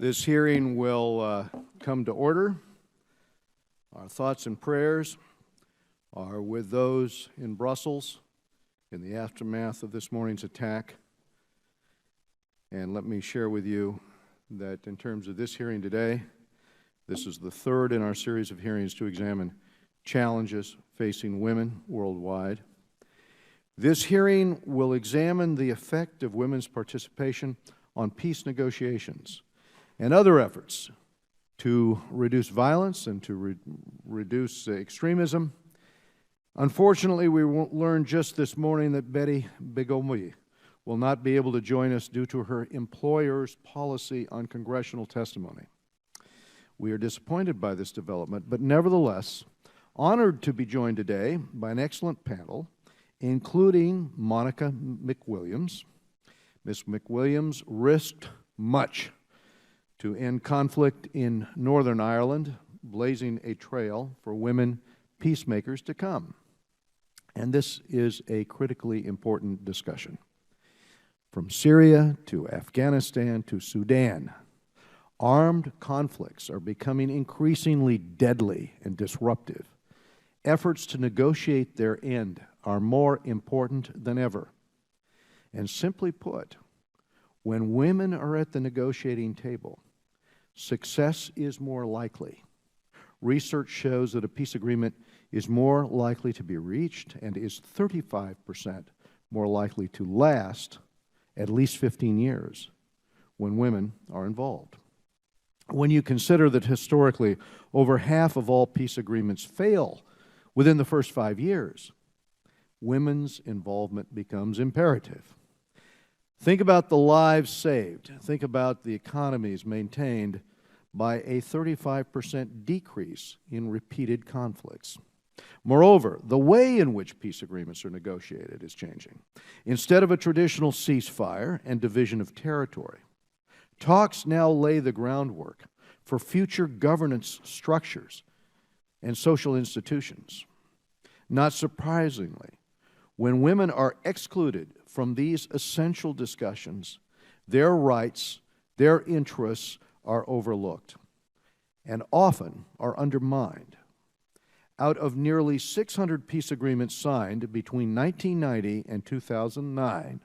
This hearing will come to order. Our thoughts and prayers are with those in Brussels in the aftermath of this morning's attack. And let me share with you that in terms of this hearing today, this is the third in our series of hearings to examine challenges facing women worldwide. This hearing will examine the effect of women's participation on peace negotiations and other efforts to reduce violence and to reduce extremism. Unfortunately, we learned just this morning that Betty Bigomi will not be able to join us due to her employer's policy on congressional testimony. We are disappointed by this development, but nevertheless honored to be joined today by an excellent panel, including Monica McWilliams. Ms. McWilliams risked much to end conflict in Northern Ireland, blazing a trail for women peacemakers to come. And this is a critically important discussion. From Syria to Afghanistan to Sudan, armed conflicts are becoming increasingly deadly and disruptive. Efforts to negotiate their end are more important than ever. And simply put, when women are at the negotiating table, success is more likely. Research shows that a peace agreement is more likely to be reached and is 35% more likely to last at least 15 years when women are involved. When you consider that historically over half of all peace agreements fail within the first 5 years, women's involvement becomes imperative. Think about the lives saved. Think about the economies maintained by a 35% decrease in repeated conflicts. Moreover, the way in which peace agreements are negotiated is changing. Instead of a traditional ceasefire and division of territory, talks now lay the groundwork for future governance structures and social institutions. Not surprisingly, when women are excluded from these essential discussions, their rights, their interests are overlooked and often are undermined. Out of nearly 600 peace agreements signed between 1990 and 2009,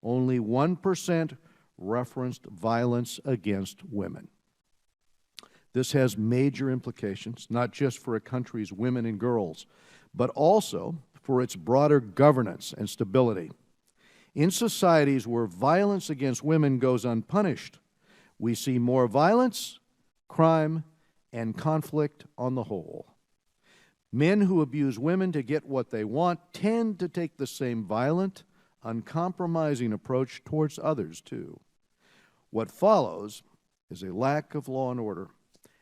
only 1% referenced violence against women. This has major implications, not just for a country's women and girls, but also for its broader governance and stability. In societies where violence against women goes unpunished, we see more violence, crime, and conflict on the whole. Men who abuse women to get what they want tend to take the same violent, uncompromising approach towards others, too. What follows is a lack of law and order,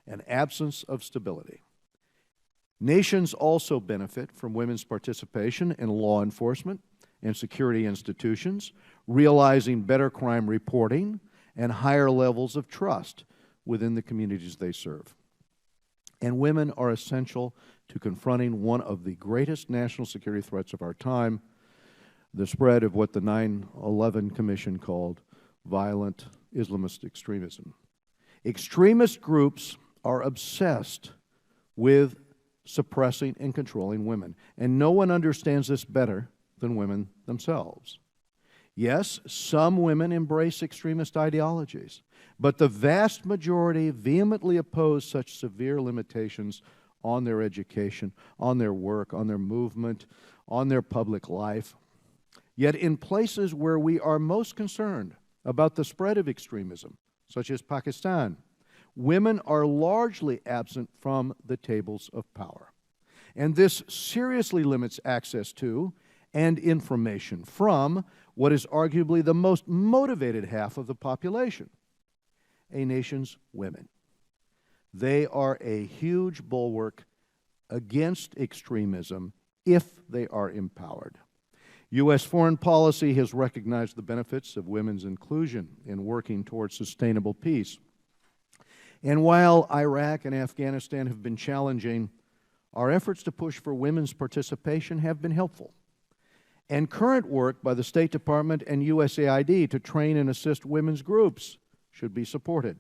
an absence of stability. Nations also benefit from women's participation in law enforcement and security institutions, realizing better crime reporting and higher levels of trust within the communities they serve. And women are essential to confronting one of the greatest national security threats of our time, the spread of what the 9/11 Commission called violent Islamist extremism. Extremist groups are obsessed with suppressing and controlling women, and no one understands this better than women themselves. Yes, some women embrace extremist ideologies, but the vast majority vehemently oppose such severe limitations on their education, on their work, on their movement, on their public life. Yet in places where we are most concerned about the spread of extremism, such as Pakistan, women are largely absent from the tables of power. And this seriously limits access to and information from what is arguably the most motivated half of the population, a nation's women. They are a huge bulwark against extremism if they are empowered. U.S. foreign policy has recognized the benefits of women's inclusion in working towards sustainable peace. And while Iraq and Afghanistan have been challenging, our efforts to push for women's participation have been helpful. And current work by the State Department and USAID to train and assist women's groups should be supported.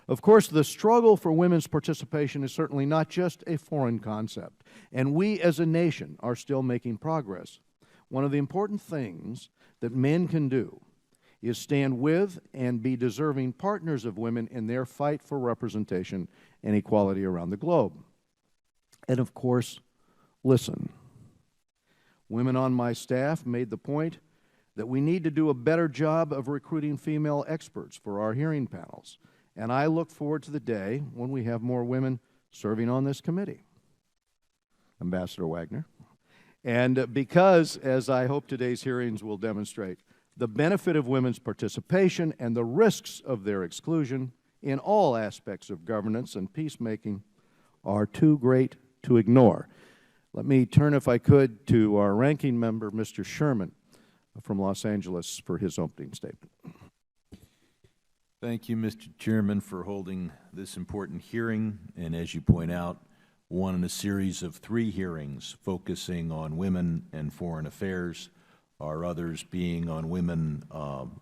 Of course, the struggle for women's participation is certainly not just a foreign concept, and we as a nation are still making progress. One of the important things that men can do is stand with and be deserving partners of women in their fight for representation and equality around the globe. And of course, listen. Women on my staff made the point that we need to do a better job of recruiting female experts for our hearing panels. And I look forward to the day when we have more women serving on this committee. Ambassador Wagner. And because, as I hope today's hearings will demonstrate, the benefit of women's participation and the risks of their exclusion in all aspects of governance and peacemaking are too great to ignore. Let me turn, if I could, to our ranking member, Mr. Sherman from Los Angeles, for his opening statement. Thank you, Mr. Chairman, for holding this important hearing, and as you point out, one in a series of 3 hearings focusing on women and foreign affairs, our others being on women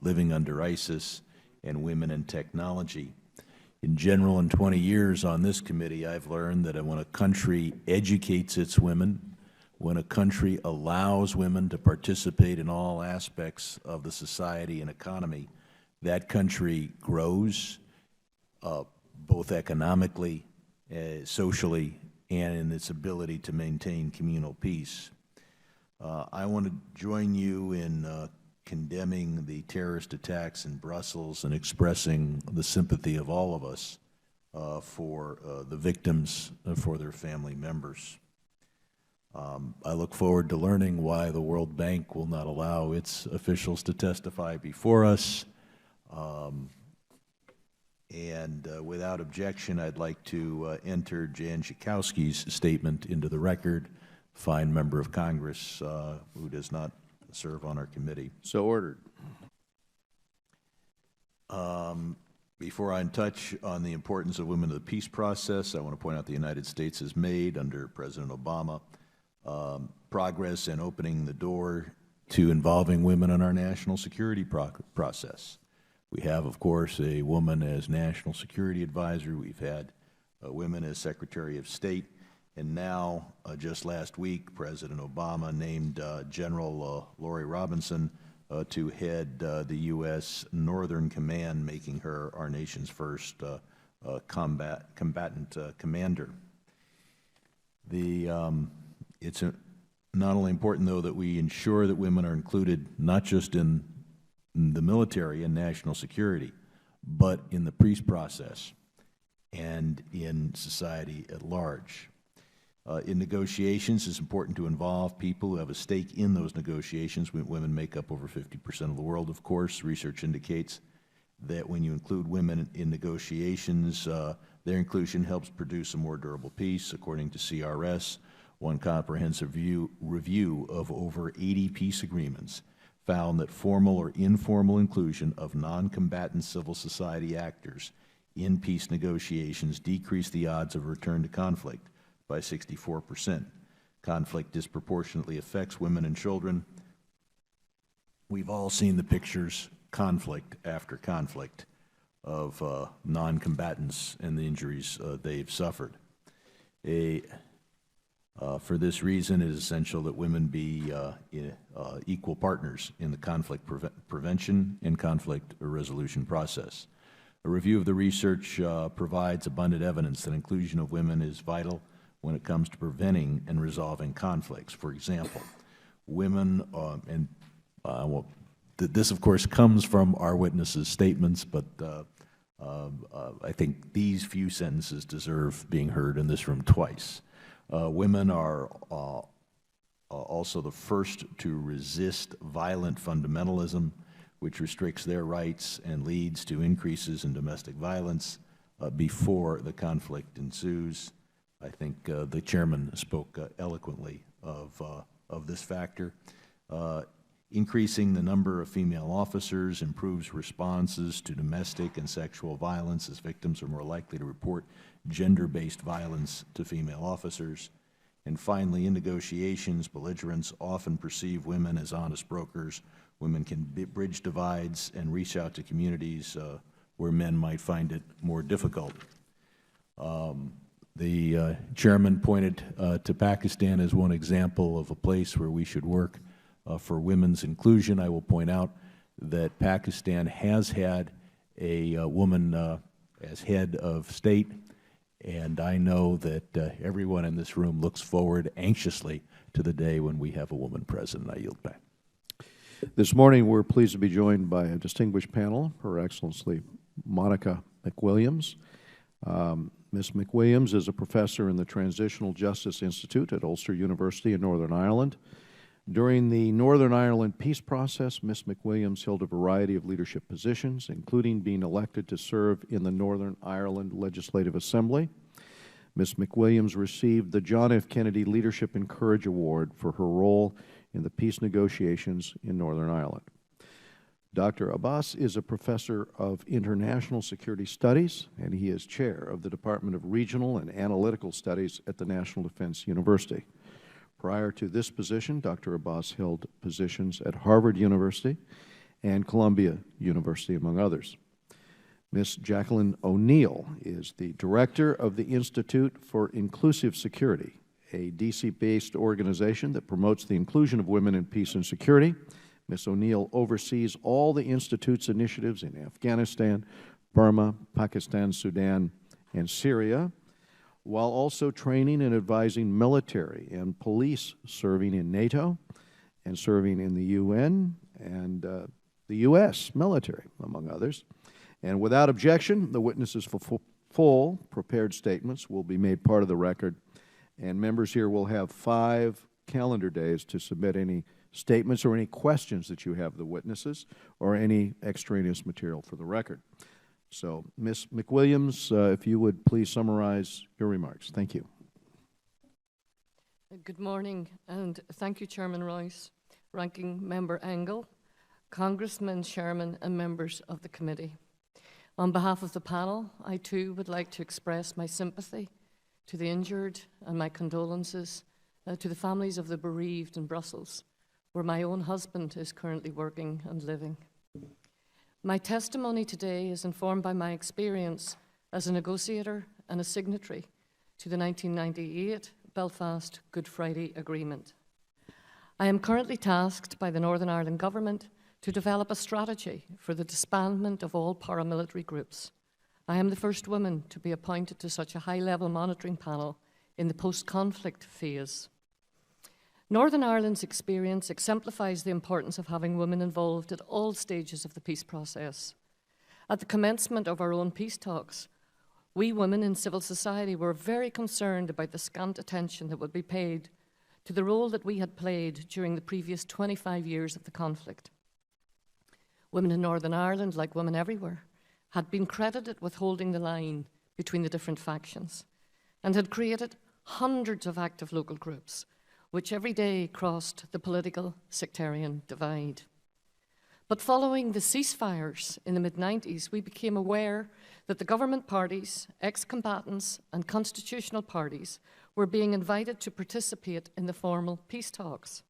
living under ISIS and women in technology. In general, in 20 years on this committee, I've learned that when a country educates its women, when a country allows women to participate in all aspects of the society and economy, that country grows, both economically, socially, and in its ability to maintain communal peace. I want to join you in condemning the terrorist attacks in Brussels and expressing the sympathy of all of us for the victims, for their family members. I look forward to learning why the World Bank will not allow its officials to testify before us. Without objection, I'd like to enter Jan Schakowsky's statement into the record, fine member of Congress who does not serve on our committee. So ordered. Before I touch on the importance of women in the peace process, I want to point out the United States has made, under President Obama, progress in opening the door to involving women in our national security process. We have, of course, a woman as National Security Advisor. We've had women as Secretary of State. And now, just last week, President Obama named General Lori Robinson to head the U.S. Northern Command, making her our nation's first combatant commander. It's not only important, though, that we ensure that women are included not just in the military and national security, but in the peace process and in society at large. In negotiations, it's important to involve people who have a stake in those negotiations. Women make up over 50% of the world, of course. Research indicates that when you include women in negotiations, their inclusion helps produce a more durable peace. According to CRS, one comprehensive review of over 80 peace agreements found that formal or informal inclusion of non-combatant civil society actors in peace negotiations decreased the odds of return to conflict by 64%. Conflict disproportionately affects women and children. We've all seen the pictures, conflict after conflict, of non-combatants and the injuries they've suffered. For this reason, it is essential that women be equal partners in the conflict prevention and conflict resolution process. A review of the research provides abundant evidence that inclusion of women is vital when it comes to preventing and resolving conflicts. For example, women, this of course comes from our witnesses' statements, but I think these few sentences deserve being heard in this room twice. Women are also the first to resist violent fundamentalism, which restricts their rights and leads to increases in domestic violence before the conflict ensues. I think the chairman spoke eloquently of this factor. Increasing the number of female officers improves responses to domestic and sexual violence, as victims are more likely to report gender-based violence to female officers. And finally, in negotiations, belligerents often perceive women as honest brokers. Women can bridge divides and reach out to communities where men might find it more difficult. The chairman pointed to Pakistan as one example of a place where we should work for women's inclusion. I will point out that Pakistan has had a woman as head of state, and I know that everyone in this room looks forward anxiously to the day when we have a woman president. I yield back. This morning, we're pleased to be joined by a distinguished panel, Her Excellency Monica McWilliams. Ms. McWilliams is a professor in the Transitional Justice Institute at Ulster University in Northern Ireland. During the Northern Ireland peace process, Ms. McWilliams held a variety of leadership positions, including being elected to serve in the Northern Ireland Legislative Assembly. Ms. McWilliams received the John F. Kennedy Leadership and Courage Award for her role in the peace negotiations in Northern Ireland. Dr. Abbas is a professor of international security studies, and he is chair of the Department of Regional and Analytical Studies at the National Defense University. Prior to this position, Dr. Abbas held positions at Harvard University and Columbia University, among others. Ms. Jacqueline O'Neill is the director of the Institute for Inclusive Security, a DC-based organization that promotes the inclusion of women in peace and security. Ms. O'Neill oversees all the Institute's initiatives in Afghanistan, Burma, Pakistan, Sudan, and Syria, while also training and advising military and police serving in NATO and serving in the UN and the U.S. military, among others. And without objection, the witnesses' full prepared statements will be made part of the record, and members here will have 5 calendar days to submit any statements or any questions that you have of the witnesses or any extraneous material for the record. So, Ms. McWilliams, if you would please summarize your remarks. Thank you. Good morning, and thank you, Chairman Royce, Ranking Member Engel, Congressman, Chairman, and members of the committee. On behalf of the panel, I too would like to express my sympathy to the injured and my condolences to the families of the bereaved in Brussels, where my own husband is currently working and living. My testimony today is informed by my experience as a negotiator and a signatory to the 1998 Belfast Good Friday Agreement. I am currently tasked by the Northern Ireland Government to develop a strategy for the disbandment of all paramilitary groups. I am the first woman to be appointed to such a high-level monitoring panel in the post-conflict phase. Northern Ireland's experience exemplifies the importance of having women involved at all stages of the peace process. At the commencement of our own peace talks, we women in civil society were very concerned about the scant attention that would be paid to the role that we had played during the previous 25 years of the conflict. Women in Northern Ireland, like women everywhere, had been credited with holding the line between the different factions and had created hundreds of active local groups, which every day crossed the political sectarian divide. But following the ceasefires in the mid-90s, we became aware that the government parties, ex-combatants, and constitutional parties were being invited to participate in the formal peace talks.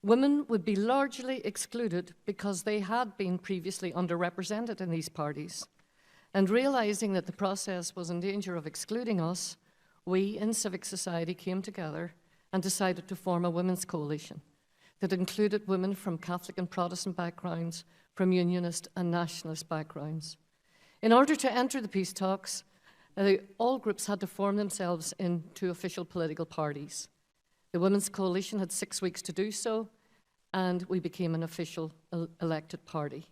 Women would be largely excluded because they had been previously underrepresented in these parties. And realizing that the process was in danger of excluding us, we in civic society came together and decided to form a women's coalition that included women from Catholic and Protestant backgrounds, from unionist and nationalist backgrounds. In order to enter the peace talks, all groups had to form themselves into official political parties. The Women's Coalition had 6 weeks to do so, and we became an official elected party.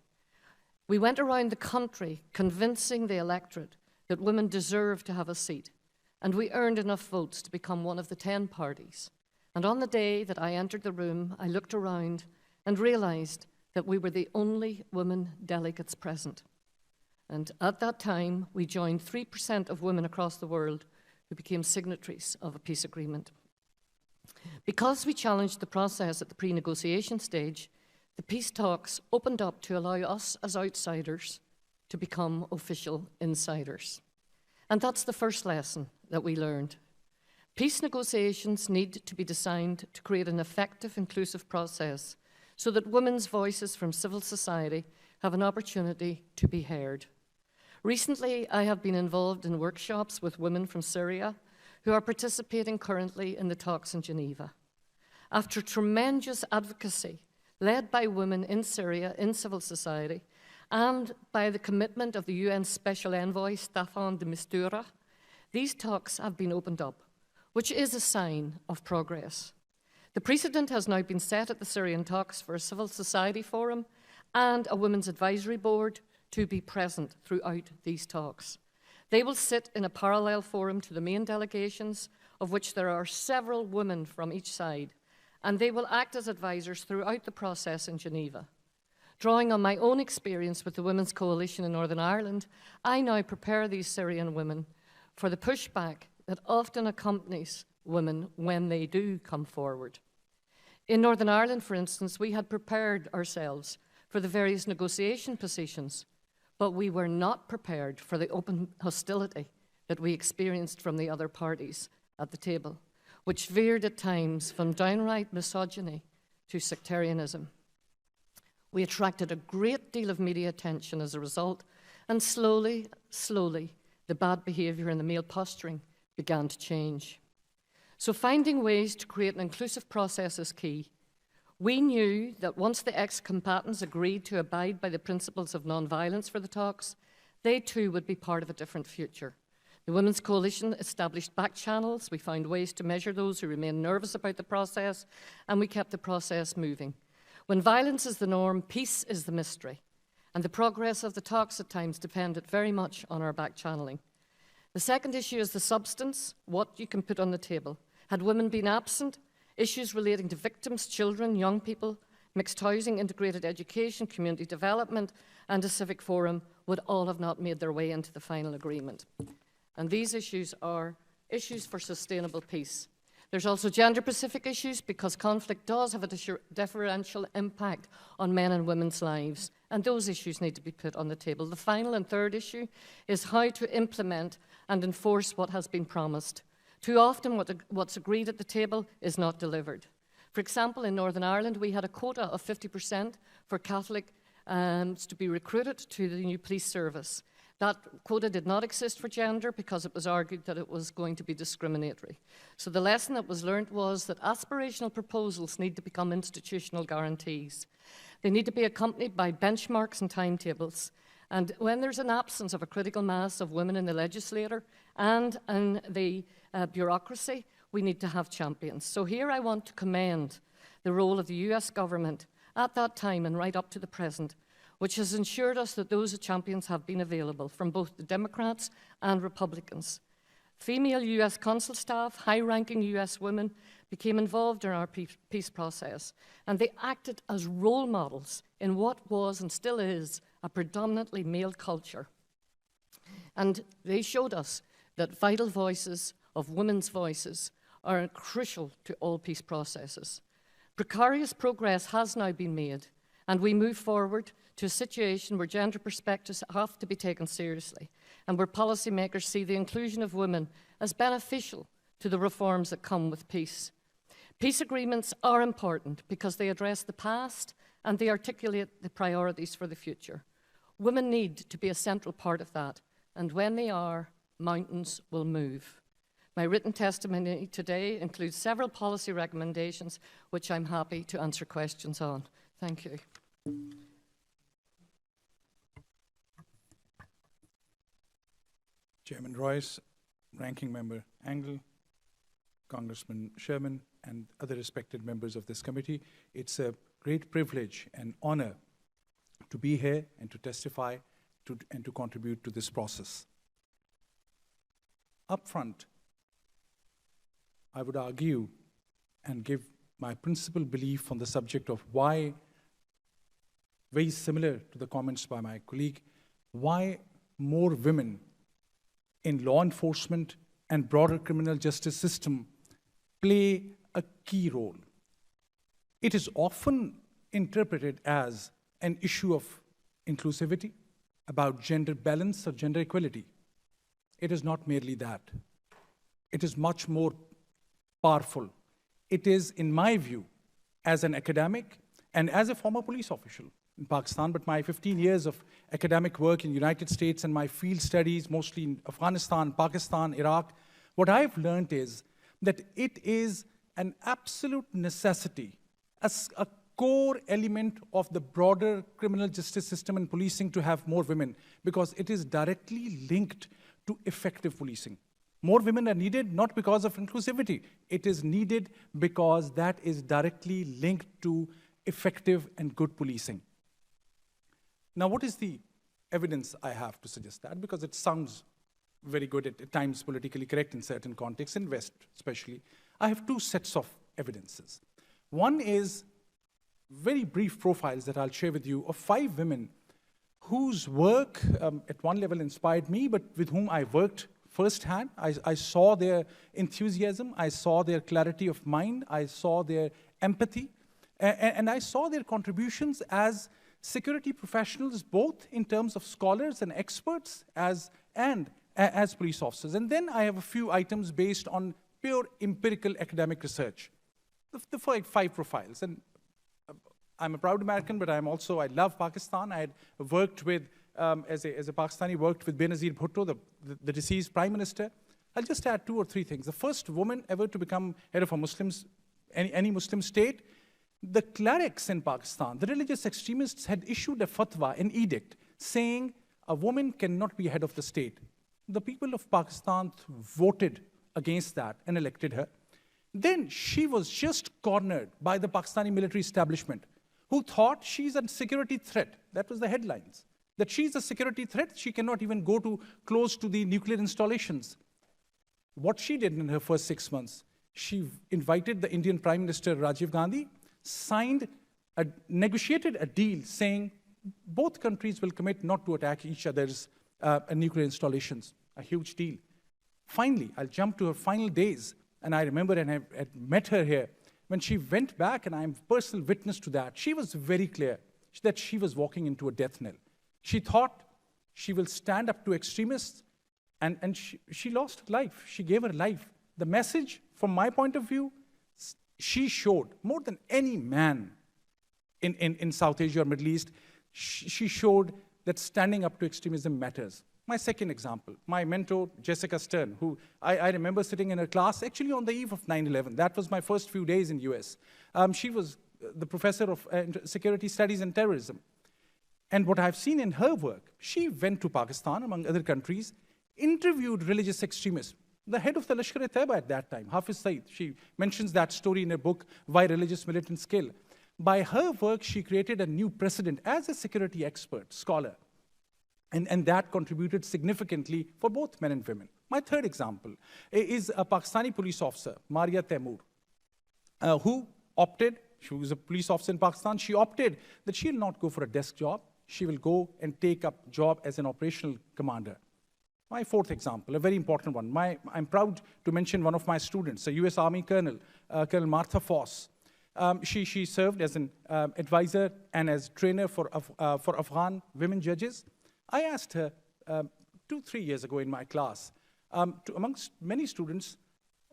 We went around the country convincing the electorate that women deserved to have a seat, and we earned enough votes to become one of the 10 parties. And on the day that I entered the room, I looked around and realized that we were the only women delegates present. And at that time, we joined 3% of women across the world who became signatories of a peace agreement. Because we challenged the process at the pre-negotiation stage, the peace talks opened up to allow us as outsiders to become official insiders. And that's the first lesson that we learned. Peace negotiations need to be designed to create an effective, inclusive process so that women's voices from civil society have an opportunity to be heard. Recently, I have been involved in workshops with women from Syria who are participating currently in the talks in Geneva. After tremendous advocacy led by women in Syria in civil society and by the commitment of the UN Special Envoy Staffan de Mistura, these talks have been opened up, which is a sign of progress. The precedent has now been set at the Syrian talks for a civil society forum and a women's advisory board to be present throughout these talks. They will sit in a parallel forum to the main delegations, of which there are several women from each side, and they will act as advisors throughout the process in Geneva. Drawing on my own experience with the Women's Coalition in Northern Ireland, I now prepare these Syrian women for the pushback that often accompanies women when they do come forward. In Northern Ireland, for instance, we had prepared ourselves for the various negotiation positions, but we were not prepared for the open hostility that we experienced from the other parties at the table, which veered at times from downright misogyny to sectarianism. We attracted a great deal of media attention as a result, and slowly, the bad behaviour and the male posturing began to change. So finding ways to create an inclusive process is key. We knew that once the ex-combatants agreed to abide by the principles of non-violence for the talks, they too would be part of a different future. The Women's Coalition established back channels. We found ways to measure those who remained nervous about the process, and we kept the process moving. When violence is the norm, peace is the mystery, and the progress of the talks at times depended very much on our back channeling. The second issue is the substance, what you can put on the table. Had women been absent, issues relating to victims, children, young people, mixed housing, integrated education, community development, and a civic forum would all have not made their way into the final agreement. And these issues are issues for sustainable peace. There's also gender-specific issues because conflict does have a differential impact on men and women's lives, and those issues need to be put on the table. The final and third issue is how to implement and enforce what has been promised. Too often what's agreed at the table is not delivered. For example, in Northern Ireland, we had a quota of 50% for Catholics to be recruited to the new police service. That quota did not exist for gender because it was argued that it was going to be discriminatory. So the lesson that was learned was that aspirational proposals need to become institutional guarantees. They need to be accompanied by benchmarks and timetables. And when there's an absence of a critical mass of women in the legislature and in the bureaucracy, we need to have champions. So here I want to commend the role of the US government at that time and right up to the present, which has ensured us that those champions have been available from both the Democrats and Republicans. Female US consul staff, high-ranking US women became involved in our peace process, and they acted as role models in what was and still is a predominantly male culture. And they showed us that vital voices of women's voices are crucial to all peace processes. Precarious progress has now been made, and we move forward to a situation where gender perspectives have to be taken seriously and where policymakers see the inclusion of women as beneficial to the reforms that come with peace. Peace agreements are important because they address the past and they articulate the priorities for the future. Women need to be a central part of that, and when they are, mountains will move. My written testimony today includes several policy recommendations which I'm happy to answer questions on. Thank you. Chairman Royce, Ranking Member Angle, Congressman Sherman, and other respected members of this committee. It's a great privilege and honor to be here and to testify and to contribute to this process. Up front, I would argue and give my principal belief on the subject of why, very similar to the comments by my colleague, why more women in law enforcement and broader criminal justice system play a key role. It is often interpreted as an issue of inclusivity, about gender balance or gender equality. It is not merely that. It is much more powerful. It is, in my view, as an academic and as a former police official, in Pakistan, but my 15 years of academic work in the United States and my field studies, mostly in Afghanistan, Pakistan, Iraq, what I've learned is that it is an absolute necessity, a core element of the broader criminal justice system and policing to have more women, because it is directly linked to effective policing. More women are needed not because of inclusivity. It is needed because that is directly linked to effective and good policing. Now, what is the evidence I have to suggest that? Because it sounds very good, at times politically correct in certain contexts, in West especially. I have two sets of evidences. One is very brief profiles that I'll share with you of 5 women whose work at one level inspired me, but with whom I worked firsthand. I saw their enthusiasm, I saw their clarity of mind, I saw their empathy, and I saw their contributions as security professionals, both in terms of scholars and experts and as police officers. And then I have a few items based on pure empirical academic research. The 5 profiles. And I'm a proud American, but I love Pakistan. I had worked with, as a Pakistani, worked with Benazir Bhutto, the deceased prime minister. I'll just add 2 or 3 things. The first woman ever to become head of any Muslim state. The clerics in Pakistan, the religious extremists, had issued a fatwa, an edict, saying a woman cannot be head of the state. The people of Pakistan voted against that and elected her. Then she was just cornered by the Pakistani military establishment, who thought she's a security threat. That was the headlines. That she's a security threat, she cannot even go close to the nuclear installations. What she did in her first 6 months, she invited the Indian Prime Minister Rajiv Gandhi, negotiated a deal saying both countries will commit not to attack each other's nuclear installations. A huge deal. Finally, I'll jump to her final days, and I remember, and I had met her here, when she went back, and I'm personal witness to that, she was very clear that she was walking into a death knell. She thought she will stand up to extremists, and she lost her life. She gave her life. The message, from my point of view, she showed, more than any man in South Asia or Middle East, she showed that standing up to extremism matters. My second example, my mentor, Jessica Stern, who I remember sitting in her class, actually on the eve of 9/11. That was my first few days in US. She was the professor of security studies and terrorism. And what I've seen in her work, she went to Pakistan, among other countries, interviewed religious extremists. The head of the Lashkar-e-Taiba at that time, Hafiz Saeed, she mentions that story in her book, Why Religious Militants Kill. By her work, she created a new precedent as a security expert, scholar. And that contributed significantly for both men and women. My third example is a Pakistani police officer, Maria Taimur, who opted, she was a police officer in Pakistan, she opted that she'll not go for a desk job, she will go and take up job as an operational commander. My fourth example, a very important one. I'm proud to mention one of my students, a US Army Colonel, Colonel Martha Foss. She served as an advisor and as trainer for Afghan women judges. I asked her 2-3 years ago in my class, amongst many students,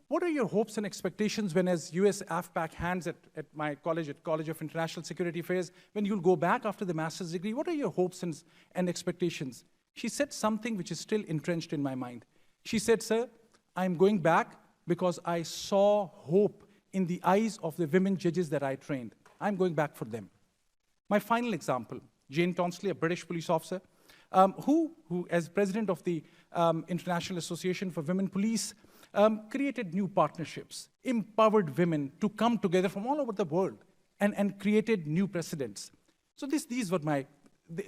what are your hopes and expectations when, as US AFPAC hands at my college, at College of International Security Affairs, when you'll go back after the master's degree, what are your hopes and expectations? She said something which is still entrenched in my mind. She said, sir, I'm going back because I saw hope in the eyes of the women judges that I trained. I'm going back for them. My final example, Jane Tonsley, a British police officer, who as president of the International Association for Women Police, created new partnerships, empowered women to come together from all over the world and created new precedents. So these were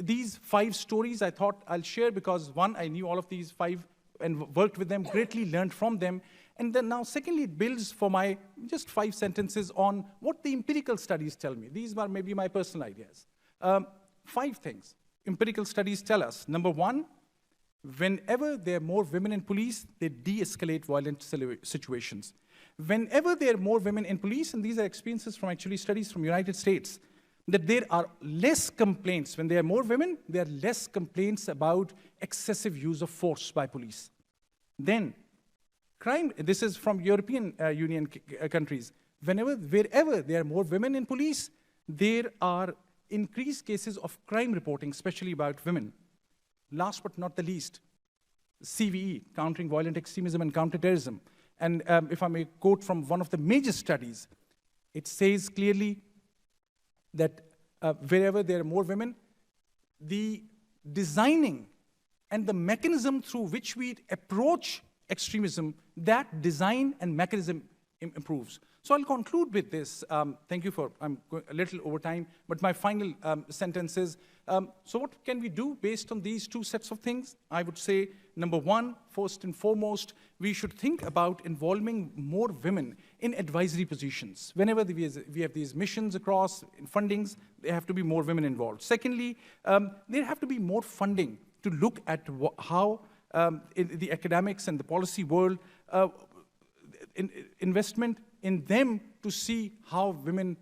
these 5 stories I thought I'll share because, one, I knew all of these 5 and worked with them, greatly learned from them. And then now, secondly, it builds for my just 5 sentences on what the empirical studies tell me. These are maybe my personal ideas. 5 things empirical studies tell us. Number 1, whenever there are more women in police, they de-escalate violent situations. Whenever there are more women in police, and these are experiences from actually studies from the United States, that there are less complaints. When there are more women, there are less complaints about excessive use of force by police. Then, crime, this is from European Union countries, wherever there are more women in police, there are increased cases of crime reporting, especially about women. Last but not the least, CVE, Countering Violent Extremism and Counterterrorism. And if I may quote from one of the major studies, it says clearly that wherever there are more women, the designing and the mechanism through which we approach extremism, that design and mechanism improves. So I'll conclude with this. Thank you for, I'm going a little over time, but my final sentence is, so what can we do based on these two sets of things? I would say, number one, first and foremost, we should think about involving more women in advisory positions. Whenever we have these missions across in fundings, there have to be more women involved. Secondly, there have to be more funding to look at how in the academics and the policy world, investment in them to see how women,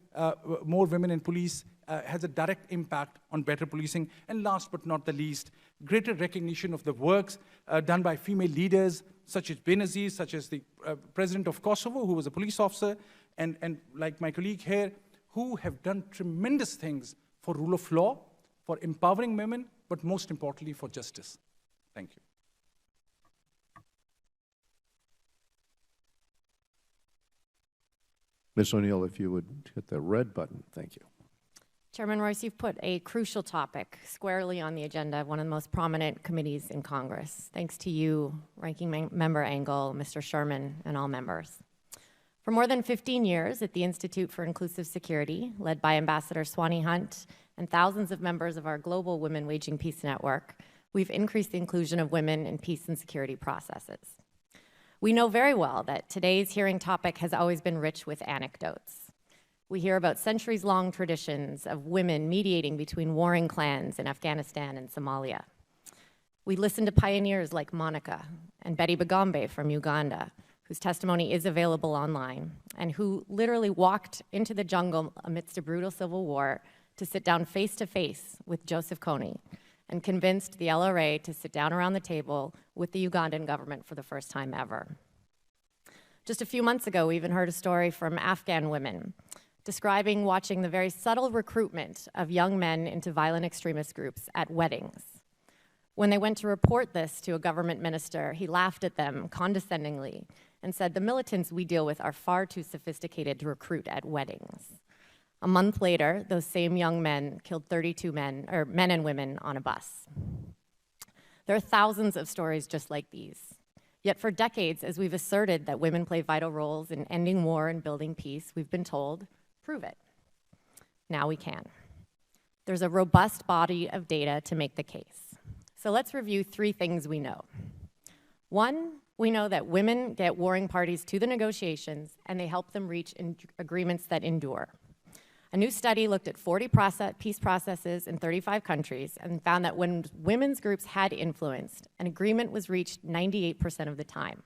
more women in police has a direct impact on better policing. And last but not the least, greater recognition of the works done by female leaders, such as Benazir, such as the president of Kosovo, who was a police officer, and like my colleague here, who have done tremendous things for rule of law, for empowering women, but most importantly, for justice. Thank you. Ms. O'Neill, if you would hit the red button, thank you. Chairman Royce, you've put a crucial topic squarely on the agenda of one of the most prominent committees in Congress. Thanks to you, Ranking Member Engel, Mr. Sherman, and all members. For more than 15 years at the Institute for Inclusive Security, led by Ambassador Swanee Hunt and thousands of members of our global Women Waging Peace network, we've increased the inclusion of women in peace and security processes. We know very well that today's hearing topic has always been rich with anecdotes. We hear about centuries-long traditions of women mediating between warring clans in Afghanistan and Somalia. We listen to pioneers like Monica and Betty Bagombe from Uganda, whose testimony is available online, and who literally walked into the jungle amidst a brutal civil war to sit down face-to-face with Joseph Kony and convinced the LRA to sit down around the table with the Ugandan government for the first time ever. Just a few months ago, we even heard a story from Afghan women describing watching the very subtle recruitment of young men into violent extremist groups at weddings. When they went to report this to a government minister, he laughed at them condescendingly and said, "The militants we deal with are far too sophisticated to recruit at weddings." A month later, those same young men killed 32 men and women on a bus. There are thousands of stories just like these. Yet for decades, as we've asserted that women play vital roles in ending war and building peace, we've been told, prove it. Now we can. There's a robust body of data to make the case. So let's review 3 things we know. 1, we know that women get warring parties to the negotiations and they help them reach agreements that endure. A new study looked at 40 peace processes in 35 countries and found that when women's groups had influenced, an agreement was reached 98% of the time.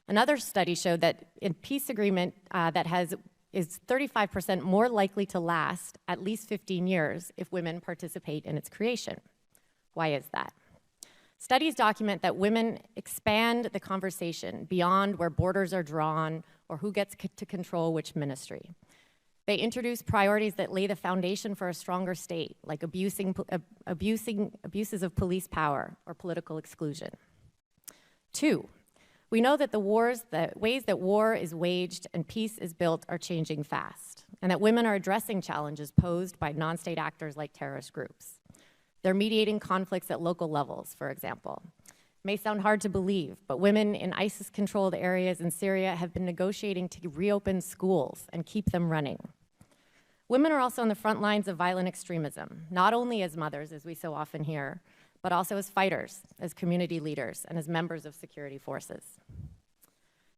Another study showed that a peace agreement is 35% more likely to last at least 15 years if women participate in its creation. Why is that? Studies document that women expand the conversation beyond where borders are drawn or who gets to control which ministry. They introduce priorities that lay the foundation for a stronger state, like abuses of police power or political exclusion. 2, we know that the ways that war is waged and peace is built are changing fast, and that women are addressing challenges posed by non-state actors like terrorist groups. They're mediating conflicts at local levels, for example. It may sound hard to believe, but women in ISIS-controlled areas in Syria have been negotiating to reopen schools and keep them running. Women are also on the front lines of violent extremism, not only as mothers, as we so often hear, but also as fighters, as community leaders, and as members of security forces.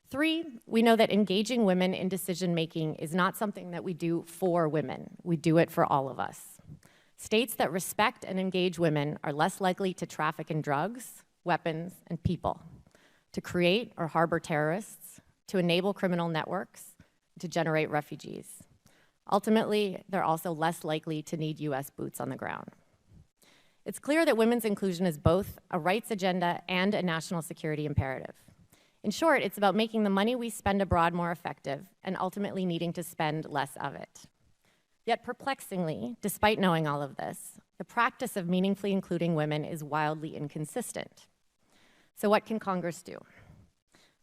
3, we know that engaging women in decision-making is not something that we do for women. We do it for all of us. States that respect and engage women are less likely to traffic in drugs, weapons, and people, to create or harbor terrorists, to enable criminal networks, to generate refugees. Ultimately, they're also less likely to need US boots on the ground. It's clear that women's inclusion is both a rights agenda and a national security imperative. In short, it's about making the money we spend abroad more effective and ultimately needing to spend less of it. Yet perplexingly, despite knowing all of this, the practice of meaningfully including women is wildly inconsistent. So what can Congress do?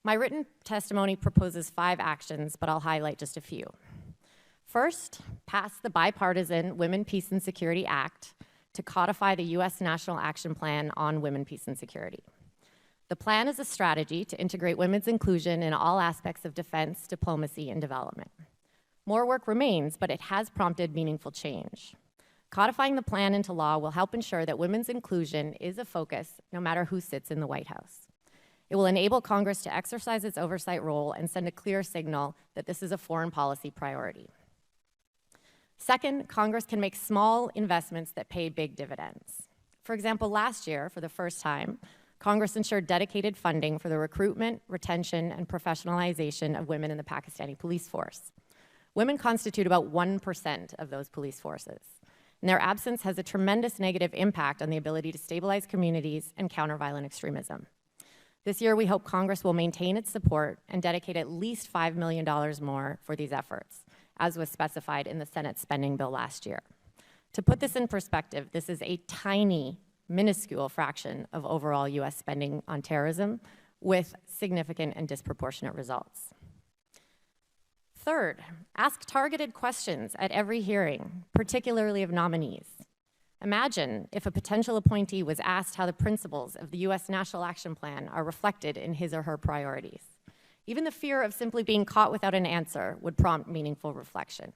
My written testimony proposes 5 actions, but I'll highlight just a few. First, pass the bipartisan Women, Peace, and Security Act to codify the U.S. National Action Plan on Women, Peace, and Security. The plan is a strategy to integrate women's inclusion in all aspects of defense, diplomacy, and development. More work remains, but it has prompted meaningful change. Codifying the plan into law will help ensure that women's inclusion is a focus no matter who sits in the White House. It will enable Congress to exercise its oversight role and send a clear signal that this is a foreign policy priority. Second, Congress can make small investments that pay big dividends. For example, last year, for the first time, Congress ensured dedicated funding for the recruitment, retention, and professionalization of women in the Pakistani police force. Women constitute about 1% of those police forces, and their absence has a tremendous negative impact on the ability to stabilize communities and counter violent extremism. This year, we hope Congress will maintain its support and dedicate at least $5 million more for these efforts, as was specified in the Senate spending bill last year. To put this in perspective, this is a tiny, minuscule fraction of overall US spending on terrorism with significant and disproportionate results. Third, ask targeted questions at every hearing, particularly of nominees. Imagine if a potential appointee was asked how the principles of the US National Action Plan are reflected in his or her priorities. Even the fear of simply being caught without an answer would prompt meaningful reflection.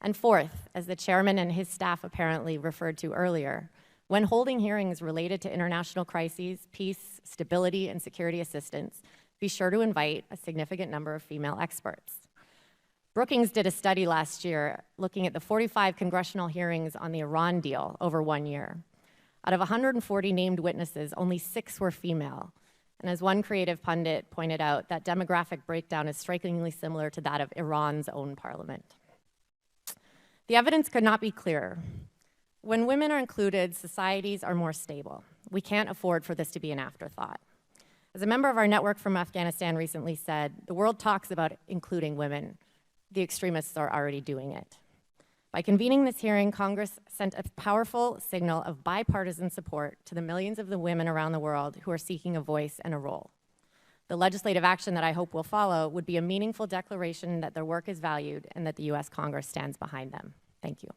And fourth, as the chairman and his staff apparently referred to earlier, when holding hearings related to international crises, peace, stability, and security assistance, be sure to invite a significant number of female experts. Brookings did a study last year looking at the 45 congressional hearings on the Iran deal over 1 year. Out of 140 named witnesses, only 6 were female. And as one creative pundit pointed out, that demographic breakdown is strikingly similar to that of Iran's own parliament. The evidence could not be clearer. When women are included, societies are more stable. We can't afford for this to be an afterthought. As a member of our network from Afghanistan recently said, the world talks about including women. The extremists are already doing it. By convening this hearing, Congress sent a powerful signal of bipartisan support to the millions of the women around the world who are seeking a voice and a role. The legislative action that I hope will follow would be a meaningful declaration that their work is valued and that the U.S. Congress stands behind them. Thank you.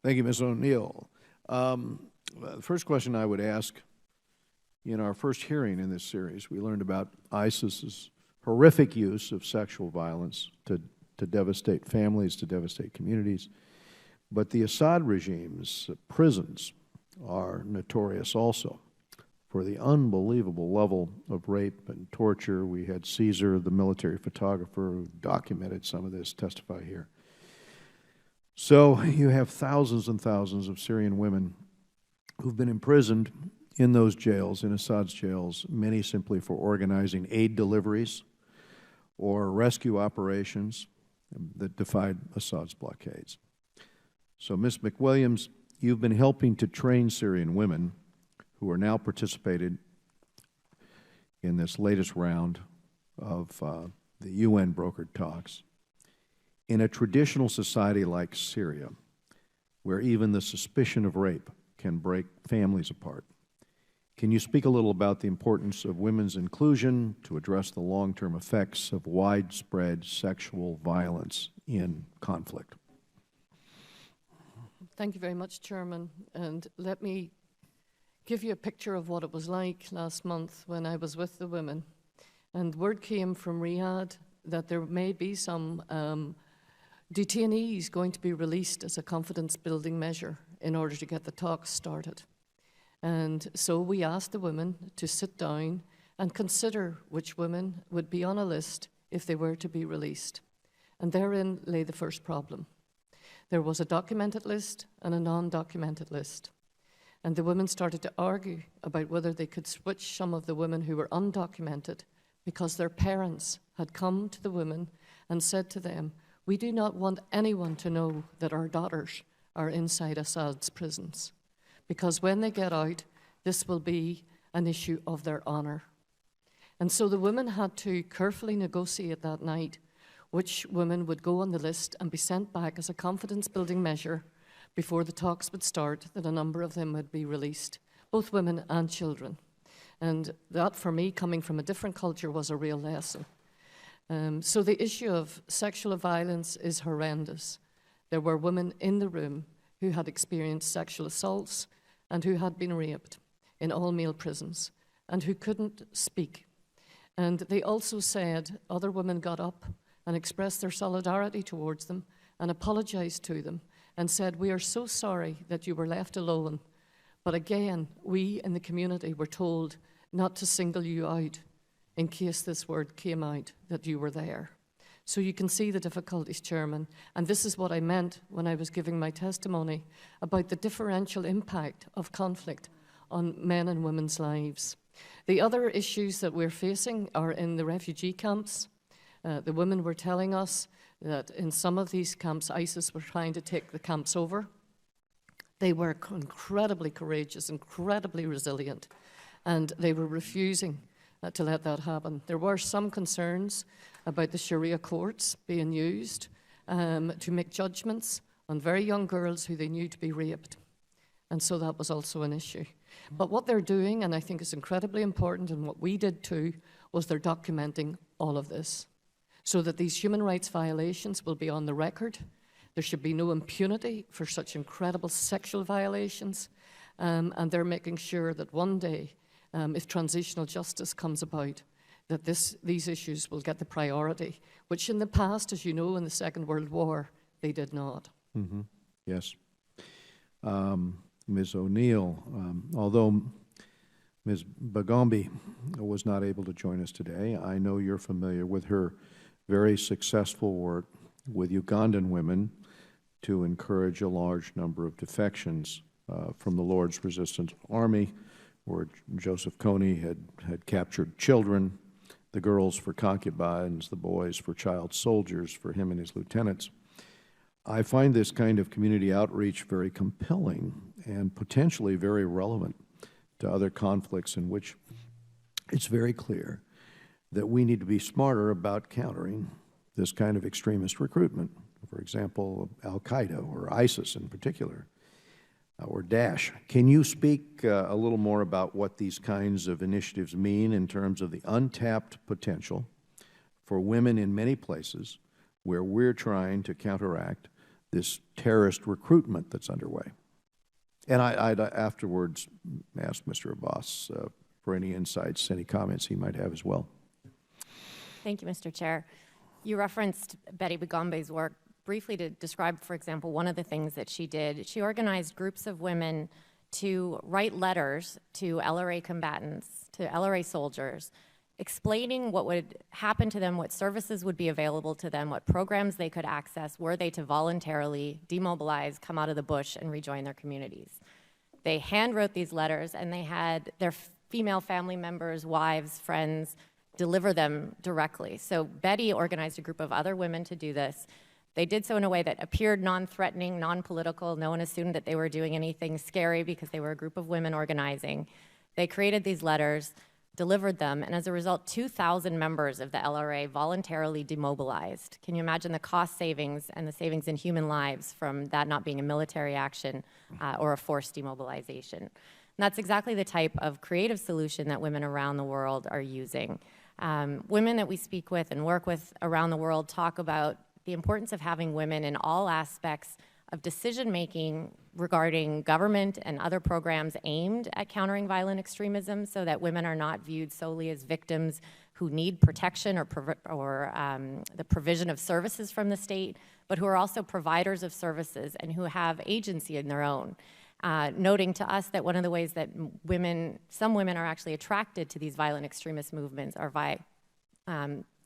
Thank you, Ms. O'Neill. The first question I would ask, in our first hearing in this series, we learned about ISIS's horrific use of sexual violence to devastate families, to devastate communities. But the Assad regime's prisons are notorious also for the unbelievable level of rape and torture. We had Caesar, the military photographer, who documented some of this, testify here. So you have thousands and thousands of Syrian women who've been imprisoned in those jails, in Assad's jails, many simply for organizing aid deliveries or rescue operations that defied Assad's blockades. So, Ms. McWilliams, you've been helping to train Syrian women who are now participated in this latest round of the UN-brokered talks. In a traditional society like Syria, where even the suspicion of rape can break families apart, can you speak a little about the importance of women's inclusion to address the long-term effects of widespread sexual violence in conflict? Thank you very much, Chairman. And let me give you a picture of what it was like last month when I was with the women. And word came from Riyadh that there may be some detainees going to be released as a confidence-building measure in order to get the talks started. And so we asked the women to sit down and consider which women would be on a list if they were to be released. And therein lay the first problem. There was a documented list and a non-documented list. And the women started to argue about whether they could switch some of the women who were undocumented because their parents had come to the women and said to them, "We do not want anyone to know that our daughters are inside Assad's prisons, because when they get out, this will be an issue of their honor." And so the women had to carefully negotiate that night which women would go on the list and be sent back as a confidence-building measure before the talks would start, that a number of them would be released, both women and children. And that, for me, coming from a different culture, was a real lesson. So the issue of sexual violence is horrendous. There were women in the room who had experienced sexual assaults and who had been raped in all-male prisons and who couldn't speak. And they also said other women got up and expressed their solidarity towards them and apologized to them and said, "We are so sorry that you were left alone." But again, we in the community were told not to single you out in case this word came out, that you were there. So you can see the difficulties, Chairman, and this is what I meant when I was giving my testimony about the differential impact of conflict on men and women's lives. The other issues that we're facing are in the refugee camps. The women were telling us that in some of these camps, ISIS were trying to take the camps over. They were incredibly courageous, incredibly resilient, and they were refusing to let that happen. There were some concerns about the Sharia courts being used to make judgments on very young girls who they knew to be raped. And so that was also an issue. But what they're doing, and I think is incredibly important, and what we did too, was they're documenting all of this so that these human rights violations will be on the record. There should be no impunity for such incredible sexual violations, and they're making sure that one day, if transitional justice comes about, that these issues will get the priority, which in the past, as you know, in the Second World War, they did not. Mm-hmm. Yes. Ms. O'Neill, although Ms. Bagombi was not able to join us today, I know you're familiar with her very successful work with Ugandan women to encourage a large number of defections from the Lord's Resistance Army, where Joseph Kony had captured children, the girls for concubines, the boys for child soldiers, for him and his lieutenants. I find this kind of community outreach very compelling and potentially very relevant to other conflicts in which it's very clear that we need to be smarter about countering this kind of extremist recruitment. For example, Al-Qaeda or ISIS in particular, or Daesh. Can you speak a little more about what these kinds of initiatives mean in terms of the untapped potential for women in many places where we're trying to counteract this terrorist recruitment that's underway? And I'd afterwards ask Mr. Abbas for any insights, any comments he might have as well. Thank you, Mr. Chair. You referenced Betty Bagombe's work briefly to describe, for example, one of the things that she did. She organized groups of women to write letters to LRA combatants, to LRA soldiers, explaining what would happen to them, what services would be available to them, what programs they could access, were they to voluntarily demobilize, come out of the bush, and rejoin their communities. They handwrote these letters, and they had their female family members, wives, friends, deliver them directly. So Betty organized a group of other women to do this. They did so in a way that appeared non-threatening, non-political. No one assumed that they were doing anything scary because they were a group of women organizing. They created these letters, delivered them, and as a result, 2,000 members of the LRA voluntarily demobilized. Can you imagine the cost savings and the savings in human lives from that not being a military action or a forced demobilization? And that's exactly the type of creative solution that women around the world are using. Women that we speak with and work with around the world talk about the importance of having women in all aspects of decision-making regarding government and other programs aimed at countering violent extremism, so that women are not viewed solely as victims who need protection or the provision of services from the state, but who are also providers of services and who have agency in their own. Noting to us that one of the ways that some women are actually attracted to these violent extremist movements are by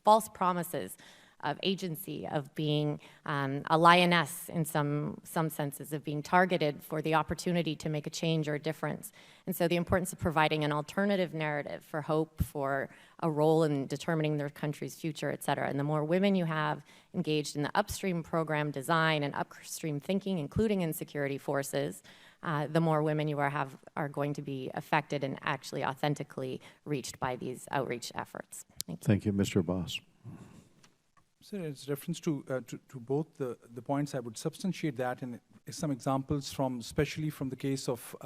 false promises of agency, of being a lioness in some senses, of being targeted for the opportunity to make a change or a difference. And so the importance of providing an alternative narrative for hope, for a role in determining their country's future, et cetera. And the more women you have engaged in the upstream program design and upstream thinking, including in security forces, the more women you are going to be affected and actually authentically reached by these outreach efforts. Thank you. Thank you, Mr. Abbas. So it's reference to both the points. I would substantiate that in some examples from, especially from the case of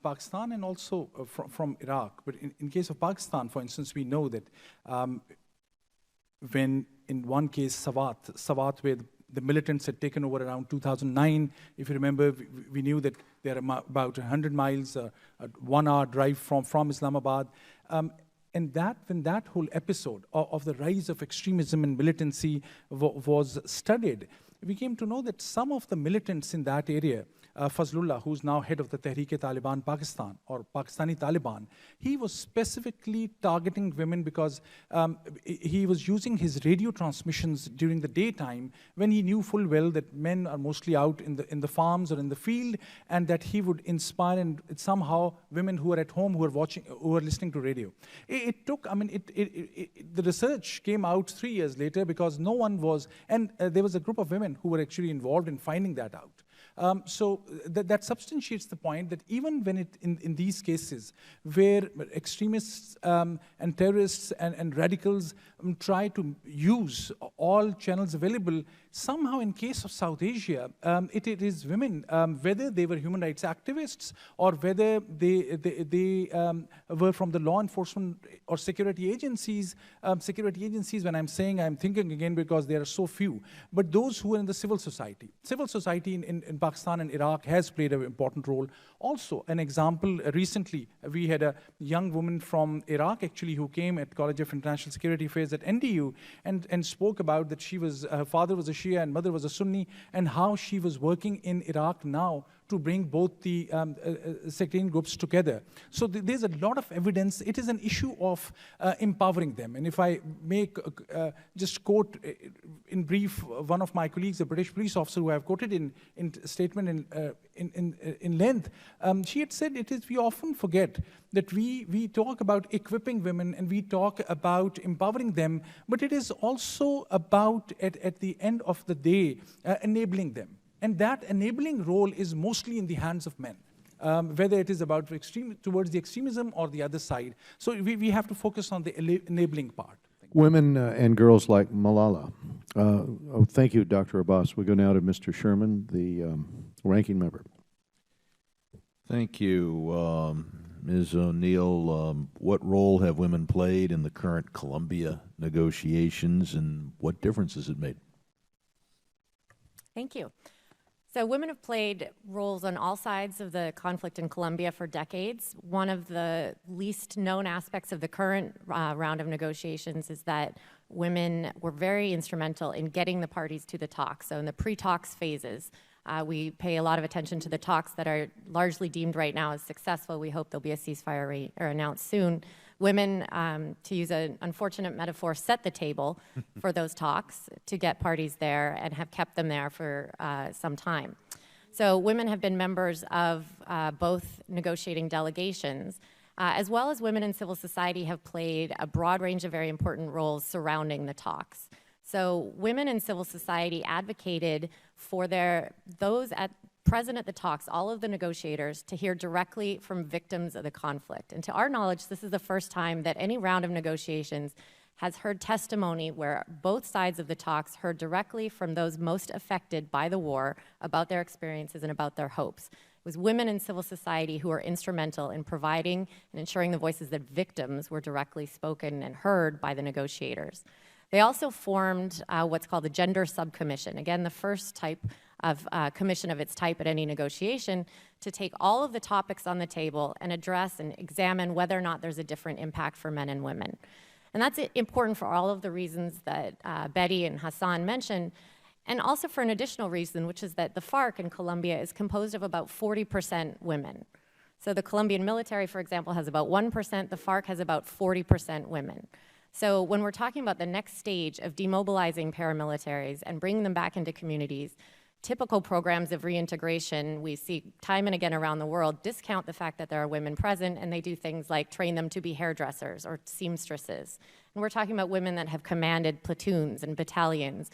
Pakistan and also from Iraq. But in case of Pakistan, for instance, we know that when in one case, Sawat, where the militants had taken over around 2009, if you remember, we knew that they're about 100 miles, a 1-hour drive from Islamabad. And when that whole episode of the rise of extremism and militancy was studied, we came to know that some of the militants in that area, Fazlullah, who's now head of the Tehreek-e-Taliban Pakistan, or Pakistani Taliban, he was specifically targeting women because he was using his radio transmissions during the daytime when he knew full well that men are mostly out in the farms or in the field, and that he would inspire and somehow women who are at home who are listening to radio. It took, I mean, the research came out 3 years later because no one was, and there was a group of women who were actually involved in finding that out. So that substantiates the point that even when in these cases where extremists and terrorists and radicals try to use all channels available, somehow in case of South Asia, it is women, whether they were human rights activists or whether they were from the law enforcement or security agencies, when I'm saying, I'm thinking again because there are so few, but those who are in the civil society. Civil society in Pakistan and Iraq has played an important role. Also, an example, recently, we had a young woman from Iraq, actually, who came at College of International Security Affairs at NDU and spoke about that her father was a Shia and mother was a Sunni, and how she was working in Iraq now to bring both the sectarian groups together. So there's a lot of evidence. It is an issue of empowering them. And if I make, just quote in brief, one of my colleagues, a British police officer who I've quoted in statement in length, she had said, we often forget that we talk about equipping women and we talk about empowering them, but it is also about, at the end of the day, enabling them. And that enabling role is mostly in the hands of men, whether it is about towards the extremism or the other side. So we have to focus on the enabling part. Women and girls like Malala. Thank you, Dr. Abbas. We go now to Mr. Sherman, the ranking member. Thank you. Ms. O'Neill, what role have women played in the current Colombia negotiations, and what difference has it made? Thank you. So women have played roles on all sides of the conflict in Colombia for decades. One of the least known aspects of the current round of negotiations is that women were very instrumental in getting the parties to the talks. So in the pre-talks phases, we pay a lot of attention to the talks that are largely deemed right now as successful. We hope there'll be a ceasefire announced soon. Women, to use an unfortunate metaphor, set the table for those talks to get parties there and have kept them there for some time. So women have been members of both negotiating delegations, as well as women in civil society have played a broad range of very important roles surrounding the talks. So women in civil society advocated for those present at the talks, all of the negotiators, to hear directly from victims of the conflict. And to our knowledge, this is the first time that any round of negotiations has heard testimony where both sides of the talks heard directly from those most affected by the war about their experiences and about their hopes. It was women in civil society who were instrumental in providing and ensuring the voices that victims were directly spoken and heard by the negotiators. They also formed what's called the Gender Subcommission, again, the first type of commission of its type at any negotiation, to take all of the topics on the table and address and examine whether or not there's a different impact for men and women. And that's important for all of the reasons that Betty and Hassan mentioned, and also for an additional reason, which is that the FARC in Colombia is composed of about 40% women. So the Colombian military, for example, has about 1%, the FARC has about 40% women. So when we're talking about the next stage of demobilizing paramilitaries and bringing them back into communities, typical programs of reintegration we see time and again around the world discount the fact that there are women present, and they do things like train them to be hairdressers or seamstresses. And we're talking about women that have commanded platoons and battalions,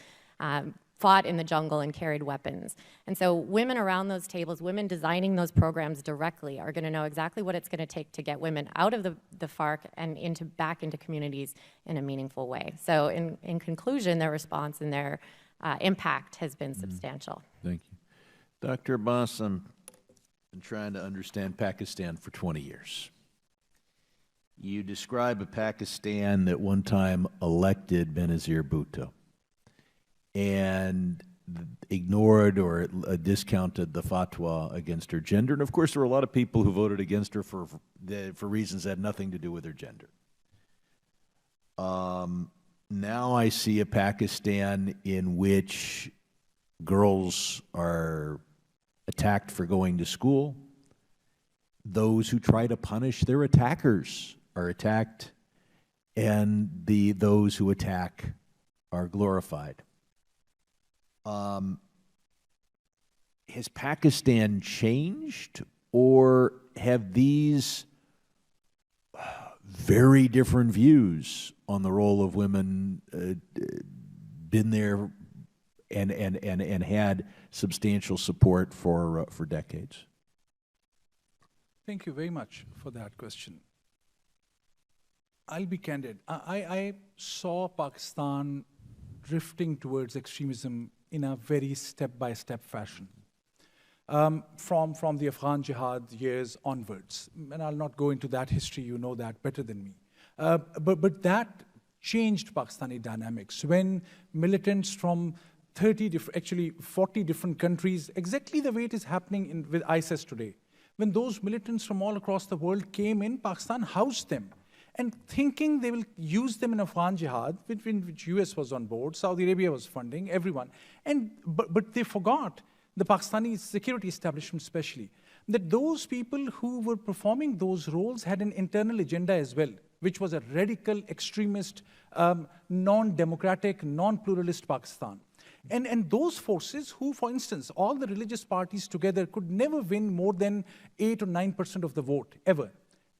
fought in the jungle and carried weapons. And so women around those tables, women designing those programs directly, are going to know exactly what it's going to take to get women out of the FARC and back into communities in a meaningful way. So in conclusion, their response and their impact has been substantial. Thank you. Dr. Abbas, I've been trying to understand Pakistan for 20 years. You describe a Pakistan that one time elected Benazir Bhutto and ignored or discounted the fatwa against her gender. And of course, there were a lot of people who voted against her for reasons that had nothing to do with her gender. Now I see a Pakistan in which girls are attacked for going to school. Those who try to punish their attackers are attacked, and those who attack are glorified. Has Pakistan changed, or have these very different views on the role of women been there and had substantial support for decades? Thank you very much for that question. I'll be candid. I saw Pakistan drifting towards extremism in a very step-by-step fashion from the Afghan jihad years onwards. And I'll not go into that history, you know that better than me. But that changed Pakistani dynamics when militants from 40 different countries, exactly the way it is happening with ISIS today. When those militants from all across the world came in, Pakistan housed them. And thinking they will use them in Afghan jihad, which US was on board, Saudi Arabia was funding, everyone. But they forgot, the Pakistani security establishment especially, that those people who were performing those roles had an internal agenda as well, which was a radical, extremist, non-democratic, non-pluralist Pakistan. And those forces who, for instance, all the religious parties together could never win more than 8 or 9% of the vote, ever.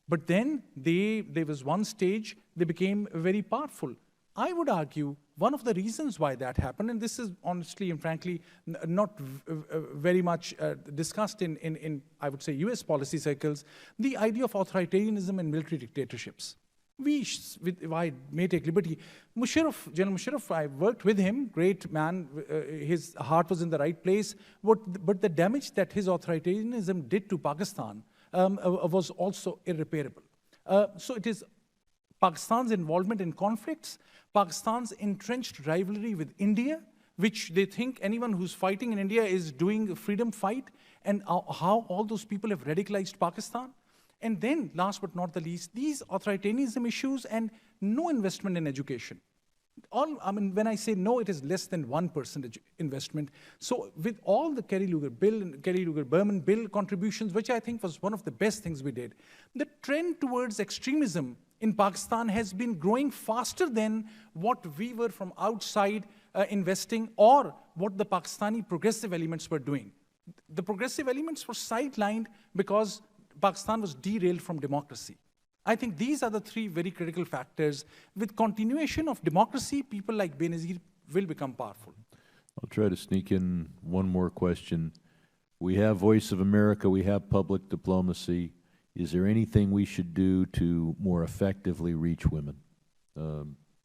But then there was one stage, they became very powerful. I would argue one of the reasons why that happened, and this is honestly and frankly not very much discussed in, I would say, US policy circles, the idea of authoritarianism and military dictatorships. If I may take liberty, General Musharraf, I worked with him, great man, his heart was in the right place, but the damage that his authoritarianism did to Pakistan was also irreparable. So it is Pakistan's involvement in conflicts, Pakistan's entrenched rivalry with India, which they think anyone who's fighting in India is doing a freedom fight, and how all those people have radicalized Pakistan. And then, last but not the least, these authoritarianism issues and no investment in education. When I say no, it is less than 1% investment. So with all the Kerry Lugar bill and Kerry Lugar-Berman bill contributions, which I think was one of the best things we did, the trend towards extremism in Pakistan has been growing faster than what we were from outside investing or what the Pakistani progressive elements were doing. The progressive elements were sidelined because Pakistan was derailed from democracy. I think these are the three very critical factors. With continuation of democracy, people like Benazir will become powerful. I'll try to sneak in one more question. We have Voice of America, we have public diplomacy. Is there anything we should do to more effectively reach women?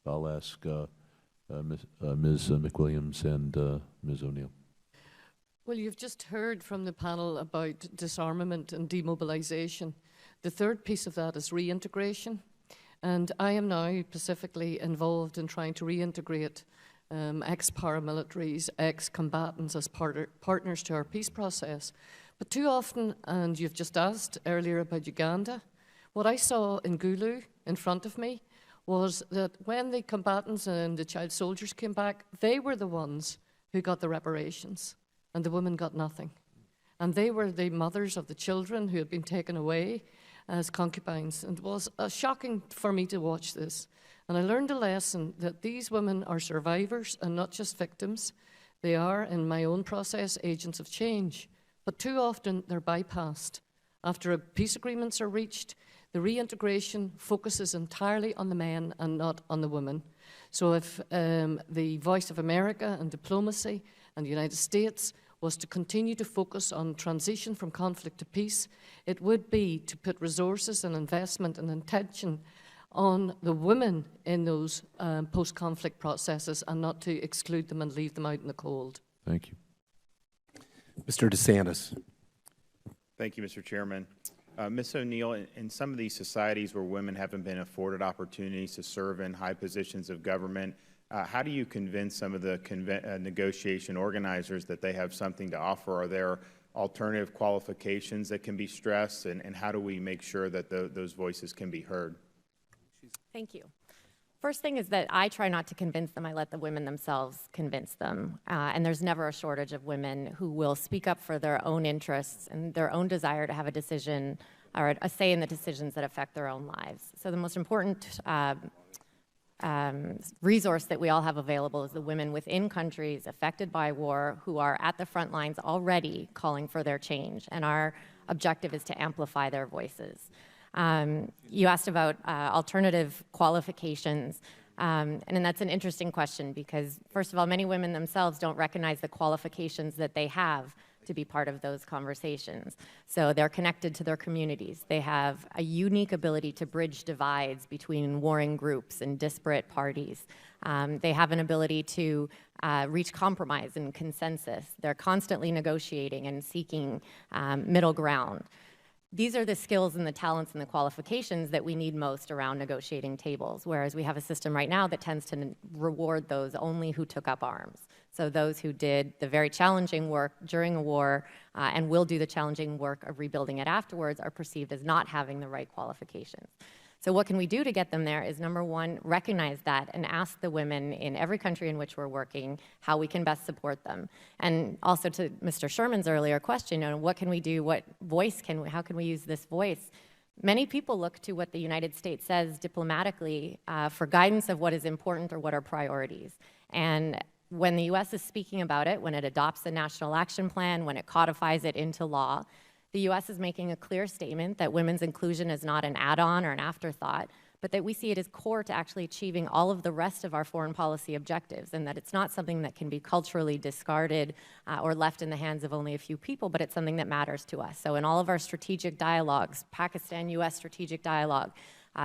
I'll ask Ms. McWilliams and Ms. O'Neill. Well, you've just heard from the panel about disarmament and demobilization. The third piece of that is reintegration. And I am now specifically involved in trying to reintegrate ex-paramilitaries, ex-combatants as partners to our peace process. But too often, and you've just asked earlier about Uganda, what I saw in Gulu in front of me was that when the combatants and the child soldiers came back, they were the ones who got the reparations, and the women got nothing. And they were the mothers of the children who had been taken away as concubines. And it was shocking for me to watch this. And I learned a lesson that these women are survivors and not just victims. They are, in my own process, agents of change. But too often they're bypassed. After peace agreements are reached, the reintegration focuses entirely on the men and not on the women. So if the voice of America and diplomacy and the United States was to continue to focus on transition from conflict to peace, it would be to put resources and investment and intention on the women in those post-conflict processes and not to exclude them and leave them out in the cold. Thank you. Mr. DeSantis. Thank you, Mr. Chairman. Ms. O'Neill, in some of these societies where women haven't been afforded opportunities to serve in high positions of government, how do you convince some of the negotiation organizers that they have something to offer? Are there alternative qualifications that can be stressed, and how do we make sure that those voices can be heard? Thank you. First thing is that I try not to convince them. I let the women themselves convince them. And there's never a shortage of women who will speak up for their own interests and their own desire to have a decision or a say in the decisions that affect their own lives. So the most important resource that we all have available is the women within countries affected by war who are at the front lines already calling for their change. And our objective is to amplify their voices. You asked about alternative qualifications, and that's an interesting question because, first of all, many women themselves don't recognize the qualifications that they have to be part of those conversations. So they're connected to their communities. They have a unique ability to bridge divides between warring groups and disparate parties. They have an ability to reach compromise and consensus. They're constantly negotiating and seeking middle ground. These are the skills and the talents and the qualifications that we need most around negotiating tables, whereas we have a system right now that tends to reward those only who took up arms. So those who did the very challenging work during a war and will do the challenging work of rebuilding it afterwards are perceived as not having the right qualifications. So what can we do to get them there is, number one, recognize that and ask the women in every country in which we're working how we can best support them. And also to Mr. Sherman's earlier question, what can we do, how can we use this voice? Many people look to what the United States says diplomatically for guidance of what is important or what are priorities. And when the U.S. is speaking about it, when it adopts a national action plan, when it codifies it into law, the U.S. is making a clear statement that women's inclusion is not an add-on or an afterthought, but that we see it as core to actually achieving all of the rest of our foreign policy objectives, and that it's not something that can be culturally discarded or left in the hands of only a few people, but it's something that matters to us. So in all of our strategic dialogues, Pakistan-U.S. strategic dialogue,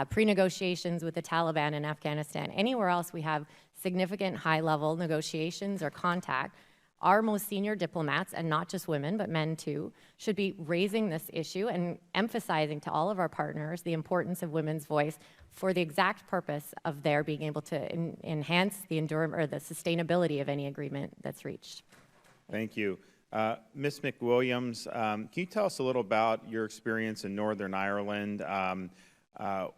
pre-negotiations with the Taliban in Afghanistan, anywhere else we have significant high-level negotiations or contact, our most senior diplomats, and not just women, but men too, should be raising this issue and emphasizing to all of our partners the importance of women's voice for the exact purpose of their being able to enhance the endurance or the sustainability of any agreement that's reached. Thank you. Ms. McWilliams, can you tell us a little about your experience in Northern Ireland?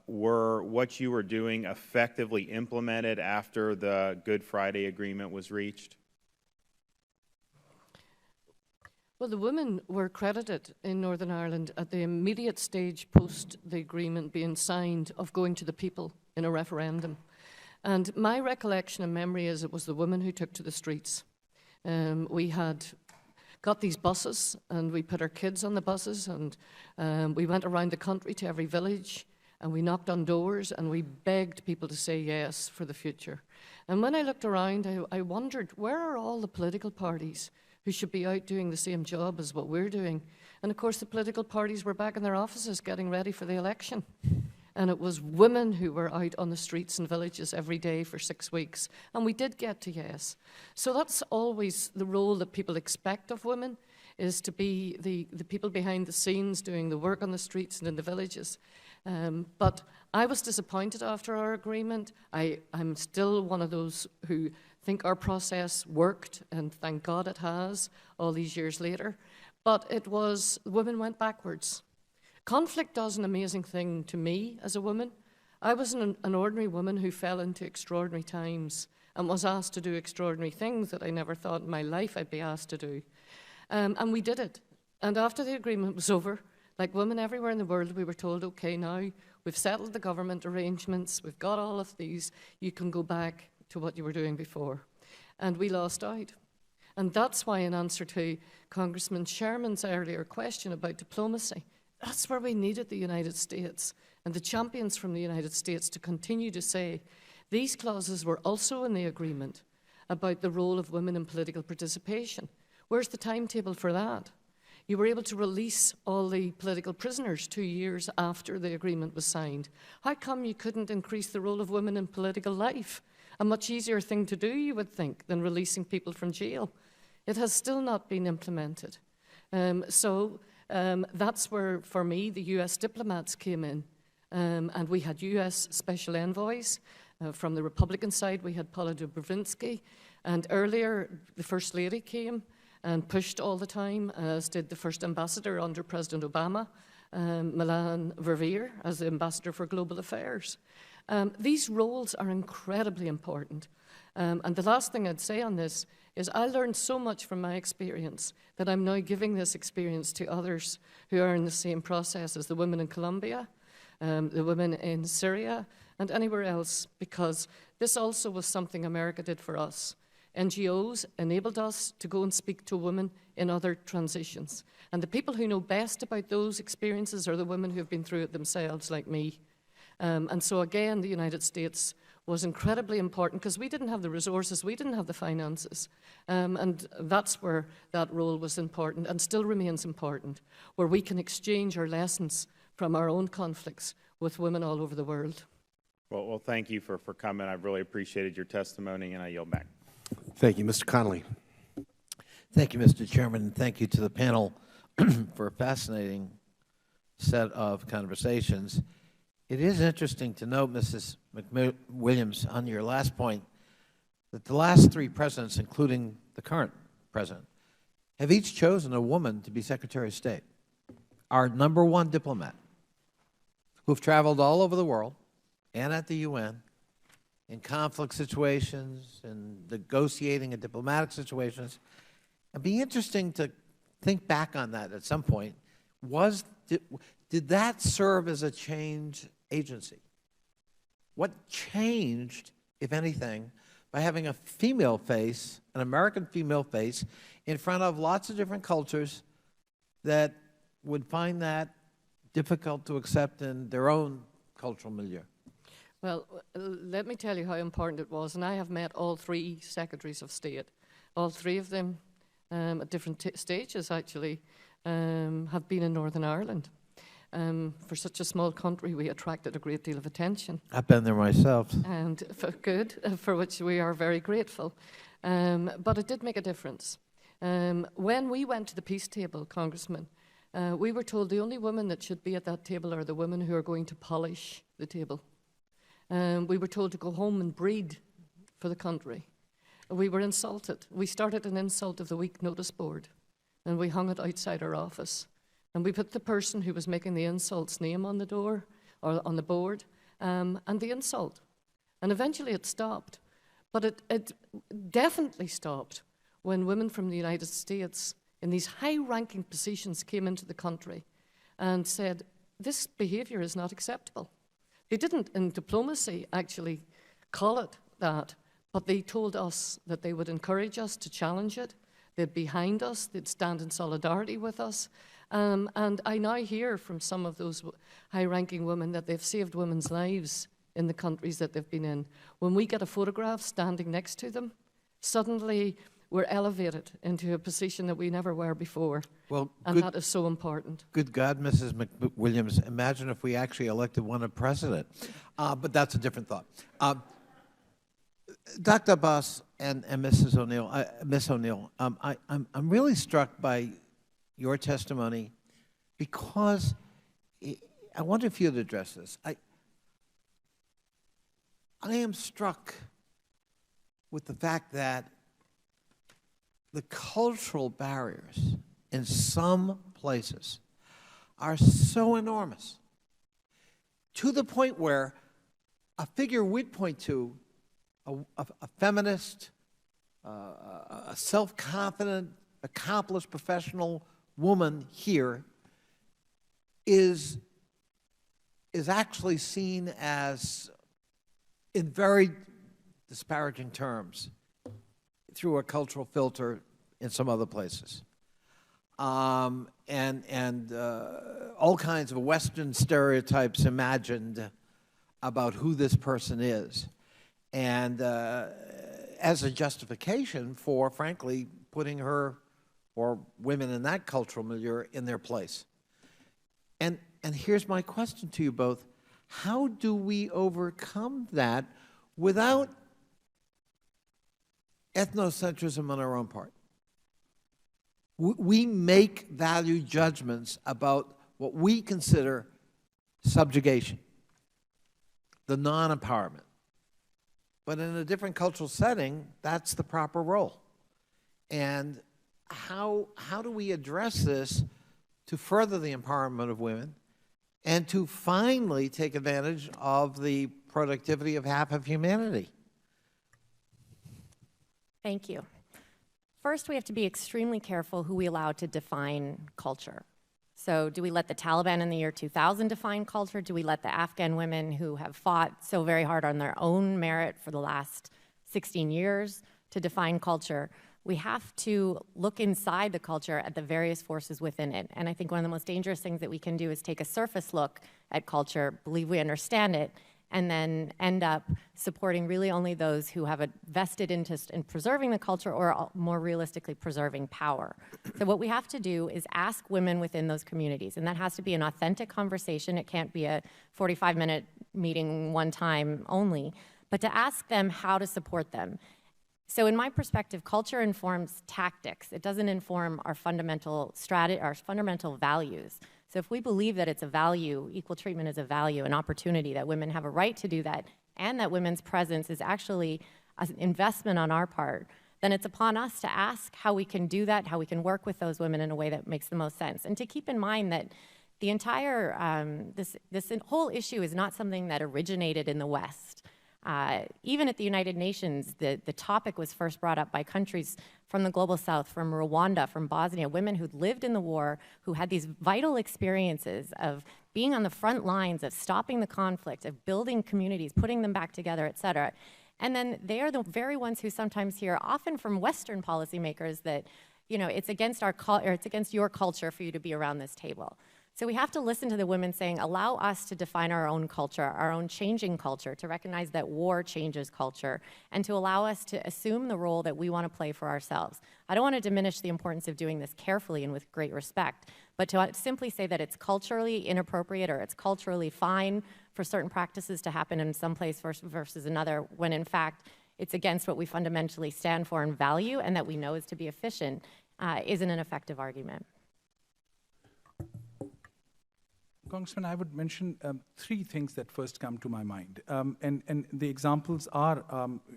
Were what you were doing effectively implemented after the Good Friday Agreement was reached? Well, the women were credited in Northern Ireland at the immediate stage post the agreement being signed of going to the people in a referendum. And my recollection and memory is it was the women who took to the streets. We had got these buses and we put our kids on the buses and we went around the country to every village and we knocked on doors and we begged people to say yes for the future. And when I looked around, I wondered, where are all the political parties who should be out doing the same job as what we're doing? And of course the political parties were back in their offices getting ready for the election. And it was women who were out on the streets and villages every day for 6 weeks. And we did get to yes. So that's always the role that people expect of women, is to be the people behind the scenes doing the work on the streets and in the villages. But I was disappointed after our agreement. I'm still one of those who think our process worked, and thank God it has, all these years later. But it was, women went backwards. Conflict does an amazing thing to me as a woman. I was an ordinary woman who fell into extraordinary times and was asked to do extraordinary things that I never thought in my life I'd be asked to do. And we did it. And after the agreement was over, like women everywhere in the world, we were told, okay, now we've settled the government arrangements, we've got all of these, you can go back to what you were doing before. And we lost out. And that's why, in answer to Congressman Sherman's earlier question about diplomacy, that's where we needed the United States. and the champions from the United States to continue to say these clauses were also in the agreement about the role of women in political participation. Where's the timetable for that? You were able to release all the political prisoners 2 years after the agreement was signed. How come you couldn't increase the role of women in political life? A much easier thing to do, you would think, than releasing people from jail. It has still not been implemented. That's where, for me, the US diplomats came in. And we had US special envoys. From the Republican side, we had Paula Dubrovsky. And earlier, the First Lady came and pushed all the time, as did the first ambassador under President Obama, Milan Verveer, as the ambassador for global affairs. These roles are incredibly important. And the last thing I'd say on this is I learned so much from my experience that I'm now giving this experience to others who are in the same process as the women in Colombia, the women in Syria, and anywhere else, because this also was something America did for us. NGOs enabled us to go and speak to women in other transitions. And the people who know best about those experiences are the women who have been through it themselves, like me. And so again, the United States was incredibly important because we didn't have the resources, we didn't have the finances. And that's where that role was important and still remains important, where we can exchange our lessons from our own conflicts with women all over the world. Well, thank you for coming. I've really appreciated your testimony, and I yield back. Thank you. Mr. Connolly. Thank you, Mr. Chairman, and thank you to the panel for a fascinating set of conversations. It is interesting to note, Mrs. McWilliams, on your last point, that the last 3 presidents, including the current president, have each chosen a woman to be Secretary of State. Our #1 diplomat, who've traveled all over the world and at the UN, in conflict situations, in negotiating in diplomatic situations. It'd be interesting to think back on that at some point. Did that serve as a change agency? What changed, if anything, by having a female face, an American female face, in front of lots of different cultures that would find that difficult to accept in their own cultural milieu? Well, let me tell you how important it was, and I have met all 3 secretaries of state. All 3 of them, at different stages actually, have been in Northern Ireland. For such a small country, we attracted a great deal of attention. I've been there myself. And for which we are very grateful. But it did make a difference. When we went to the peace table, Congressman, we were told the only women that should be at that table are the women who are going to polish the table. We were told to go home and breed for the country. We were insulted. We started an insult of the week notice board, and we hung it outside our office. And we put the person who was making the insult's name on the door, or on the board, and the insult. And eventually it stopped. But it definitely stopped when women from the United States in these high-ranking positions came into the country and said, this behavior is not acceptable. They didn't, in diplomacy, actually call it that, but they told us that they would encourage us to challenge it, they'd be behind us, they'd stand in solidarity with us. And I now hear from some of those high-ranking women that they've saved women's lives in the countries that they've been in. When we get a photograph standing next to them, suddenly we're elevated into a position that we never were before. Well, and that is so important. Good God, Mrs. McWilliams, imagine if we actually elected one as president. But that's a different thought. Dr. Abbas and Mrs. O'Neill, Ms. O'Neill, I'm really struck by your testimony because I wonder if you'd address this. I am struck with the fact that the cultural barriers in some places are so enormous to the point where a figure we'd point to, a feminist, a self-confident, accomplished professional woman here is actually seen as, in very disparaging terms, through a cultural filter in some other places. and all kinds of Western stereotypes imagined about who this person is, and as a justification for, frankly, putting her or women in that cultural milieu in their place. And here's my question to you both. How do we overcome that without ethnocentrism on our own part? We make value judgments about what we consider subjugation, the non-empowerment. But in a different cultural setting, that's the proper role. And how do we address this to further the empowerment of women and to finally take advantage of the productivity of half of humanity? Thank you. First, we have to be extremely careful who we allow to define culture. So do we let the Taliban in the year 2000 define culture? Do we let the Afghan women who have fought so very hard on their own merit for the last 16 years to define culture? We have to look inside the culture at the various forces within it. And I think one of the most dangerous things that we can do is take a surface look at culture, believe we understand it, and then end up supporting really only those who have a vested interest in preserving the culture or, more realistically, preserving power. So what we have to do is ask women within those communities, and that has to be an authentic conversation. It can't be a 45-minute meeting one time only, but to ask them how to support them. So in my perspective, culture informs tactics. It doesn't inform our fundamental strategy, our fundamental values. So if we believe that it's a value, equal treatment is a value, an opportunity, that women have a right to do that, and that women's presence is actually an investment on our part, then it's upon us to ask how we can do that, how we can work with those women in a way that makes the most sense. And to keep in mind that the entire, this whole issue is not something that originated in the West. Even at the United Nations, the topic was first brought up by countries from the Global South, from Rwanda, from Bosnia, women who'd lived in the war, who had these vital experiences of being on the front lines, of stopping the conflict, of building communities, putting them back together, et cetera. And then they are the very ones who sometimes hear, often from Western policymakers, that, you know, it's against it's against your culture for you to be around this table. So we have to listen to the women saying, allow us to define our own culture, our own changing culture, to recognize that war changes culture, and to allow us to assume the role that we want to play for ourselves. I don't want to diminish the importance of doing this carefully and with great respect, but to simply say that it's culturally inappropriate or it's culturally fine for certain practices to happen in some place versus another, when in fact it's against what we fundamentally stand for and value and that we know is to be efficient, isn't an effective argument. Congressman, I would mention three things that first come to my mind. And the examples are,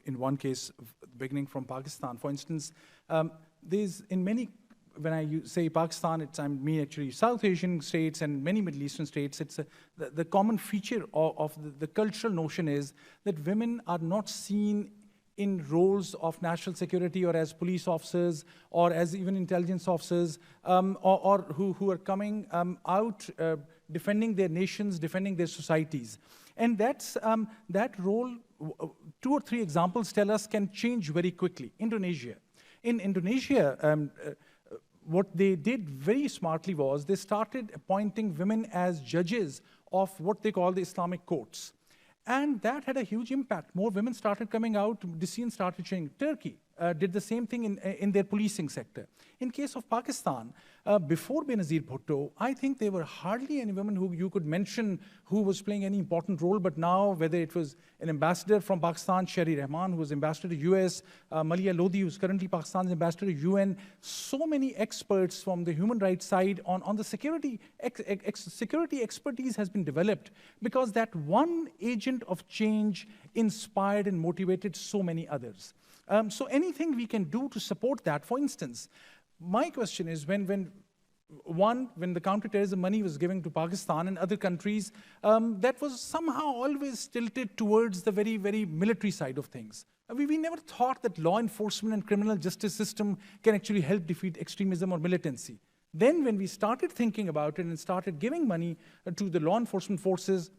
in one case, beginning from Pakistan. For instance, there's in many, when I say Pakistan, I mean actually South Asian states and many Middle Eastern states, it's the common feature of the cultural notion is that women are not seen in roles of national security or as police officers or as even intelligence officers or who are coming out defending their nations, defending their societies. And that's, that role, 2 or 3 examples tell us, can change very quickly. Indonesia. In Indonesia, what they did very smartly was they started appointing women as judges of what they call the Islamic courts. And that had a huge impact. More women started coming out, decisions started changing. Turkey did the same thing in their policing sector. In case of Pakistan, before Benazir Bhutto, I think there were hardly any women who you could mention who was playing any important role, but now, whether it was an ambassador from Pakistan, Sherry Rahman, who was ambassador to US, Malia Lodi, who's currently Pakistan's ambassador to UN, so many experts from the human rights side on the security, security expertise has been developed because that one agent of change inspired and motivated so many others. So anything we can do to support that, for instance, my question is when the counterterrorism money was given to Pakistan and other countries, that was somehow always tilted towards the very, very military side of things. We never thought that law enforcement and criminal justice system can actually help defeat extremism or militancy. Then when we started thinking about it and started giving money to the law enforcement forces,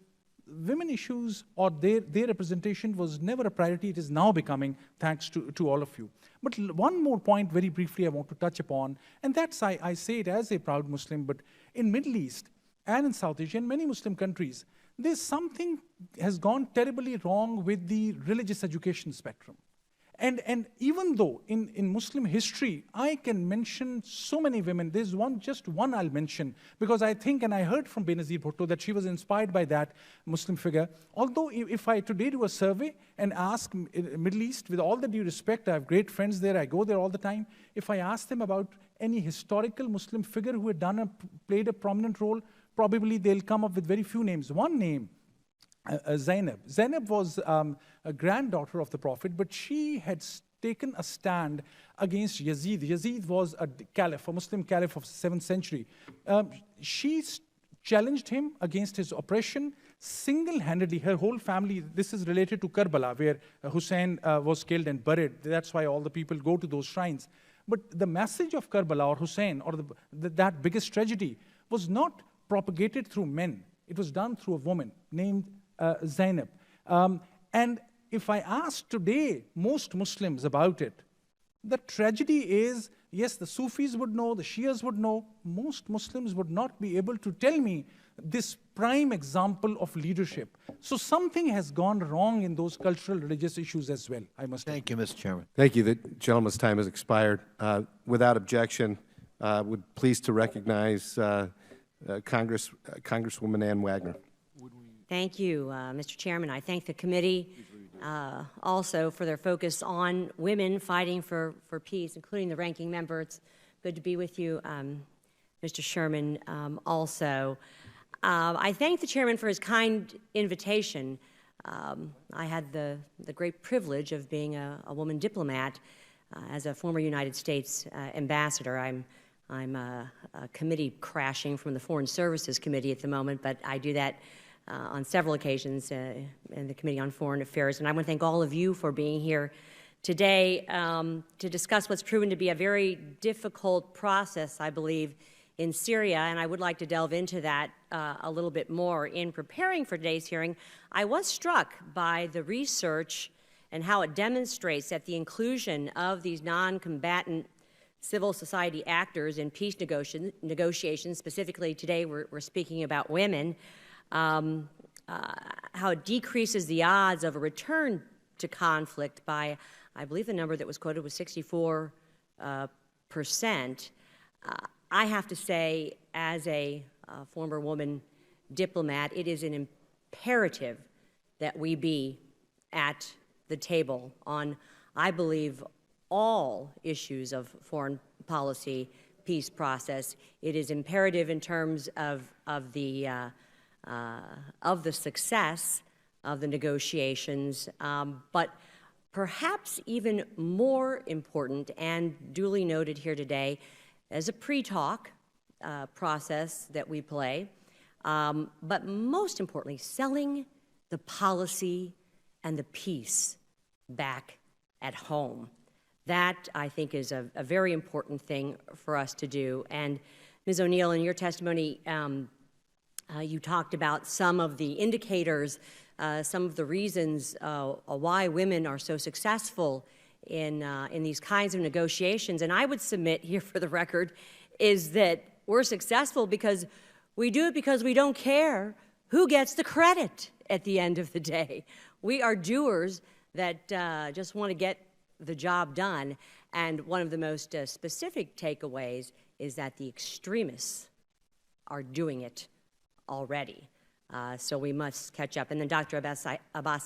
women issues or their representation was never a priority. It is now becoming, thanks to all of you. But one more point very briefly I want to touch upon, and that's, I say it as a proud Muslim, but in Middle East and in South Asia and many Muslim countries, there's something has gone terribly wrong with the religious education spectrum. And even though in Muslim history, I can mention so many women, there's just one I'll mention, because I think, and I heard from Benazir Bhutto that she was inspired by that Muslim figure. Although if I today do a survey and ask Middle East, with all the due respect, I have great friends there, I go there all the time. If I ask them about any historical Muslim figure who had played a prominent role, probably they'll come up with very few names. One name, Zainab. Zainab was a granddaughter of the Prophet, but she had taken a stand against Yazid. Yazid was a caliph, a Muslim caliph of the 7th century. She challenged him against his oppression single-handedly. Her whole family, this is related to Karbala, where Hussein was killed and buried. That's why all the people go to those shrines. But the message of Karbala or Hussein, or that biggest tragedy, was not propagated through men. It was done through a woman named Zainab. And if I ask today most Muslims about it, the tragedy is, yes, the Sufis would know, the Shias would know, most Muslims would not be able to tell me this prime example of leadership. So something has gone wrong in those cultural religious issues as well, I must say. Thank you, Mr. Chairman. Thank you. The gentleman's time has expired. Without objection, would pleased to recognize Congresswoman Ann Wagner. Thank you, Mr. Chairman. I thank the committee also for their focus on women fighting for peace, including the ranking member. It's good to be with you, Mr. Sherman, also. I thank the chairman for his kind invitation. I had the great privilege of being a woman diplomat as a former United States ambassador. I'm committee crashing from the Foreign Services Committee at the moment, but I do that on several occasions in the Committee on Foreign Affairs. And I want to thank all of you for being here today to discuss what's proven to be a very difficult process, I believe, in Syria. And I would like to delve into that a little bit more. In preparing for today's hearing, I was struck by the research and how it demonstrates that the inclusion of these non-combatant civil society actors in peace negotiations, specifically today we're speaking about women, how it decreases the odds of a return to conflict by, I believe the number that was quoted was 64%. I have to say, as a former woman diplomat, it is an imperative that we be at the table on, I believe, all issues of foreign policy, peace process. It is imperative in terms of the success of the negotiations, but perhaps even more important and duly noted here today as a pre-talk process that we play, but most importantly, selling the policy and the peace back at home. That, I think, is a very important thing for us to do. And Ms. O'Neill, in your testimony, you talked about some of the indicators, some of the reasons why women are so successful in these kinds of negotiations. And I would submit here for the record is that we're successful because we do it because we don't care who gets the credit at the end of the day. We are doers that just want to get the job done. And one of the most specific takeaways is that the extremists are doing it already. So we must catch up. And then Dr. Abbas,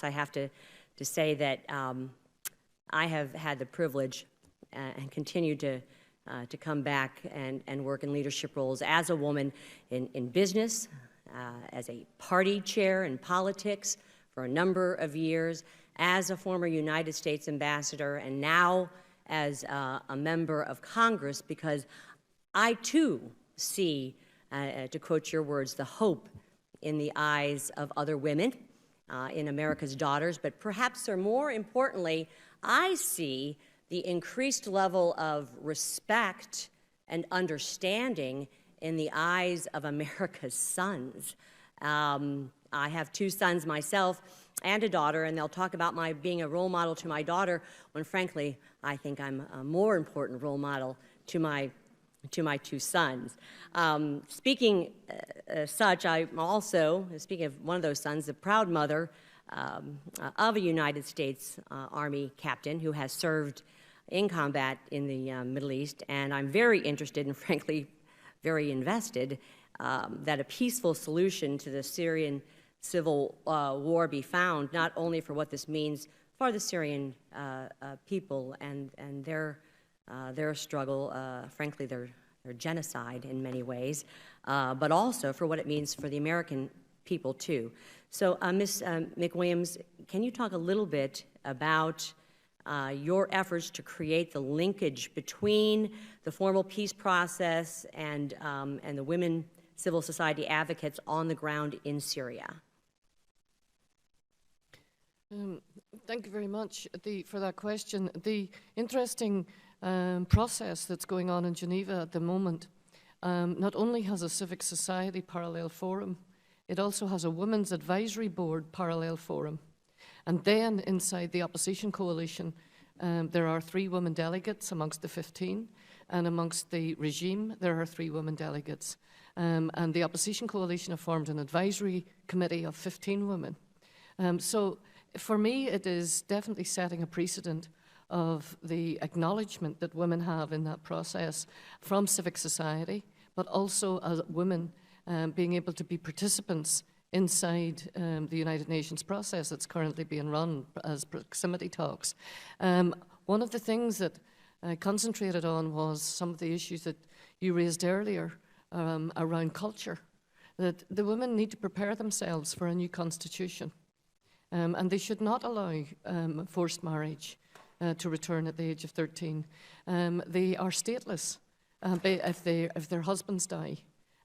I have to say that I have had the privilege and continue to come back and work in leadership roles as a woman in business, as a party chair in politics for a number of years, as a former United States ambassador, and now as a member of Congress, because I too see, to quote your words, the hope in the eyes of other women, in America's daughters, but perhaps or more importantly, I see the increased level of respect and understanding in the eyes of America's sons. I have 2 sons myself and a daughter, and they'll talk about my being a role model to my daughter when, frankly, I think I'm a more important role model to my 2 sons. Speaking such, I'm also, speaking of one of those sons, the proud mother of a United States Army captain who has served in combat in the Middle East, and I'm very interested and, frankly, very invested that a peaceful solution to the Syrian civil war be found, not only for what this means for the Syrian people and their struggle, frankly, their genocide in many ways, but also for what it means for the American people, too. So, Ms. McWilliams, can you talk a little bit about your efforts to create the linkage between the formal peace process and the women civil society advocates on the ground in Syria? Thank you very much for that question. The interesting process that's going on in Geneva at the moment not only has a civic society parallel forum, it also has a women's advisory board parallel forum. And then inside the opposition coalition, there are 3 women delegates amongst the 15, and amongst the regime, there are 3 women delegates. And the opposition coalition have formed an advisory committee of 15 women. So for me, it is definitely setting a precedent of the acknowledgement that women have in that process from civic society, but also as women being able to be participants inside the United Nations process that's currently being run as proximity talks. One of the things that I concentrated on was some of the issues that you raised earlier around culture, that the women need to prepare themselves for a new constitution, and they should not allow forced marriage to return at the age of 13. They are stateless if their husbands die,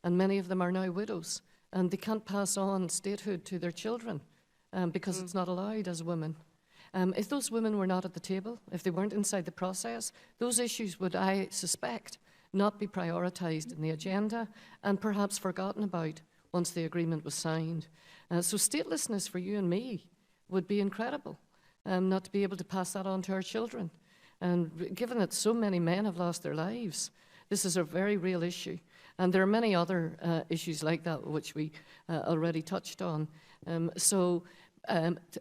and many of them are now widows, and they can't pass on statehood to their children because it's not allowed as women. If those women were not at the table, if they weren't inside the process, those issues would, I suspect, not be prioritised in the agenda and perhaps forgotten about once the agreement was signed. So statelessness for you and me would be incredible, not to be able to pass that on to our children. And given that so many men have lost their lives, this is a very real issue. And there are many other issues like that which we already touched on.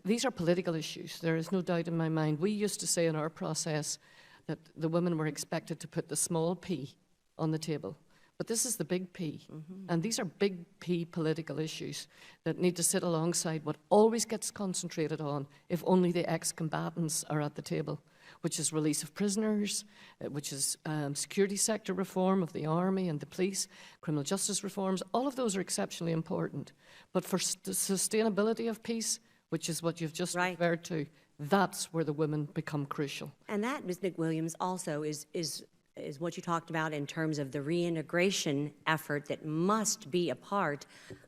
These are political issues. There is no doubt in my mind. We used to say in our process that the women were expected to put the small p on the table. But this is the big P. And these are big P political issues that need to sit alongside what always gets concentrated on if only the ex-combatants are at the table, which is release of prisoners, which is security sector reform of the army and the police, criminal justice reforms. All of those are exceptionally important. But for the sustainability of peace, which is what you've just referred to, that's where the women become crucial. And that, Ms. McWilliams, also is what you talked about in terms of the reintegration effort that must be a part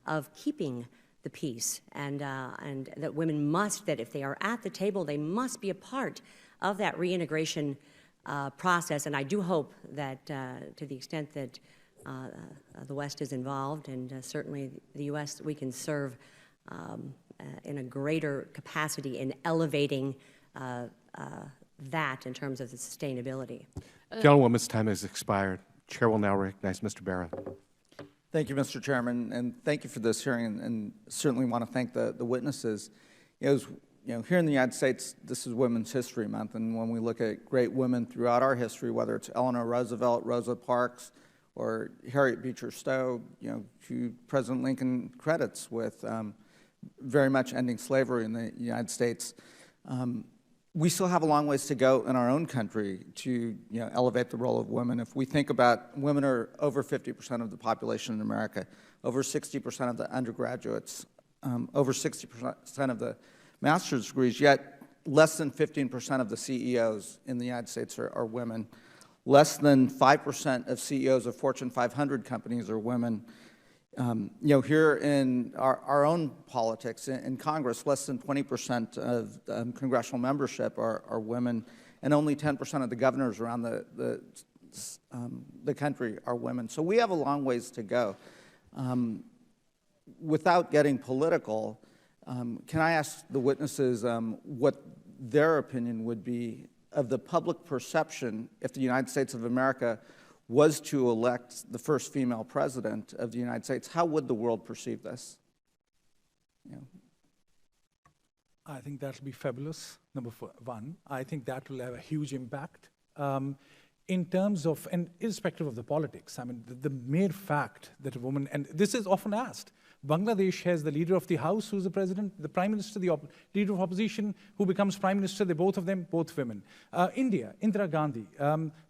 of keeping the peace, and that women must, that if they are at the table, they must be a part of that reintegration process. And I do hope that to the extent that the West is involved, and certainly the U.S., we can serve in a greater capacity in elevating that in terms of the sustainability. Gentlewoman's time has expired. Chair will now recognize Mr. Barron. Thank you, Mr. Chairman, and thank you for this hearing, and certainly want to thank the witnesses. Here in the United States, this is Women's History Month, and when we look at great women throughout our history, whether it's Eleanor Roosevelt, Rosa Parks, or Harriet Beecher Stowe, who President Lincoln credits with very much ending slavery in the United States, we still have a long ways to go in our own country to elevate the role of women. If we think about women are over 50% of the population in America, over 60% of the undergraduates, over 60% of the master's degrees, yet less than 15% of the CEOs in the United States are women. Less than 5% of CEOs of Fortune 500 companies are women. Here in our own politics, in Congress, less than 20% of congressional membership are women, and only 10% of the governors around the country are women. So we have a long ways to go. without getting political, can I ask the witnesses what their opinion would be of the public perception if the United States of America was to elect the first female president of the United States? How would the world perceive this? You know. I think that will be fabulous, number one. I think that will have a huge impact. In terms of, and irrespective of the politics, I mean, the mere fact that a woman, and this is often asked, Bangladesh has the leader of the House, who's the president, the prime minister, the leader of opposition, who becomes prime minister, they're both of them, both women. India, Indira Gandhi,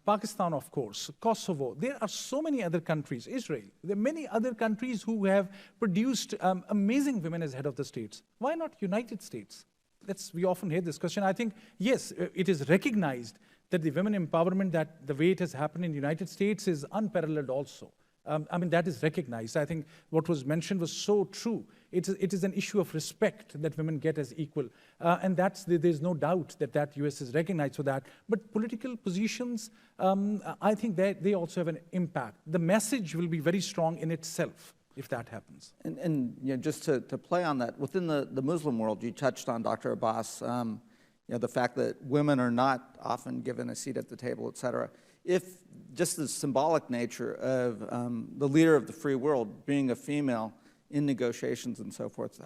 Pakistan, of course, Kosovo. There are so many other countries, Israel. There are many other countries who have produced amazing women as head of the states. Why not United States? We often hear this question. I think, yes, it is recognized that the women empowerment, that the way it has happened in the United States is unparalleled also. I mean, that is recognized. I think what was mentioned was so true. It is an issue of respect that women get as equal. And there's no doubt that U.S. is recognized for that. But political positions, I think they also have an impact. The message will be very strong in itself if that happens. And you know, just to play on that, within the Muslim world, you touched on, Dr. Abbas, you know, the fact that women are not often given a seat at the table, et cetera. If just the symbolic nature of the leader of the free world being a female in negotiations and so forth,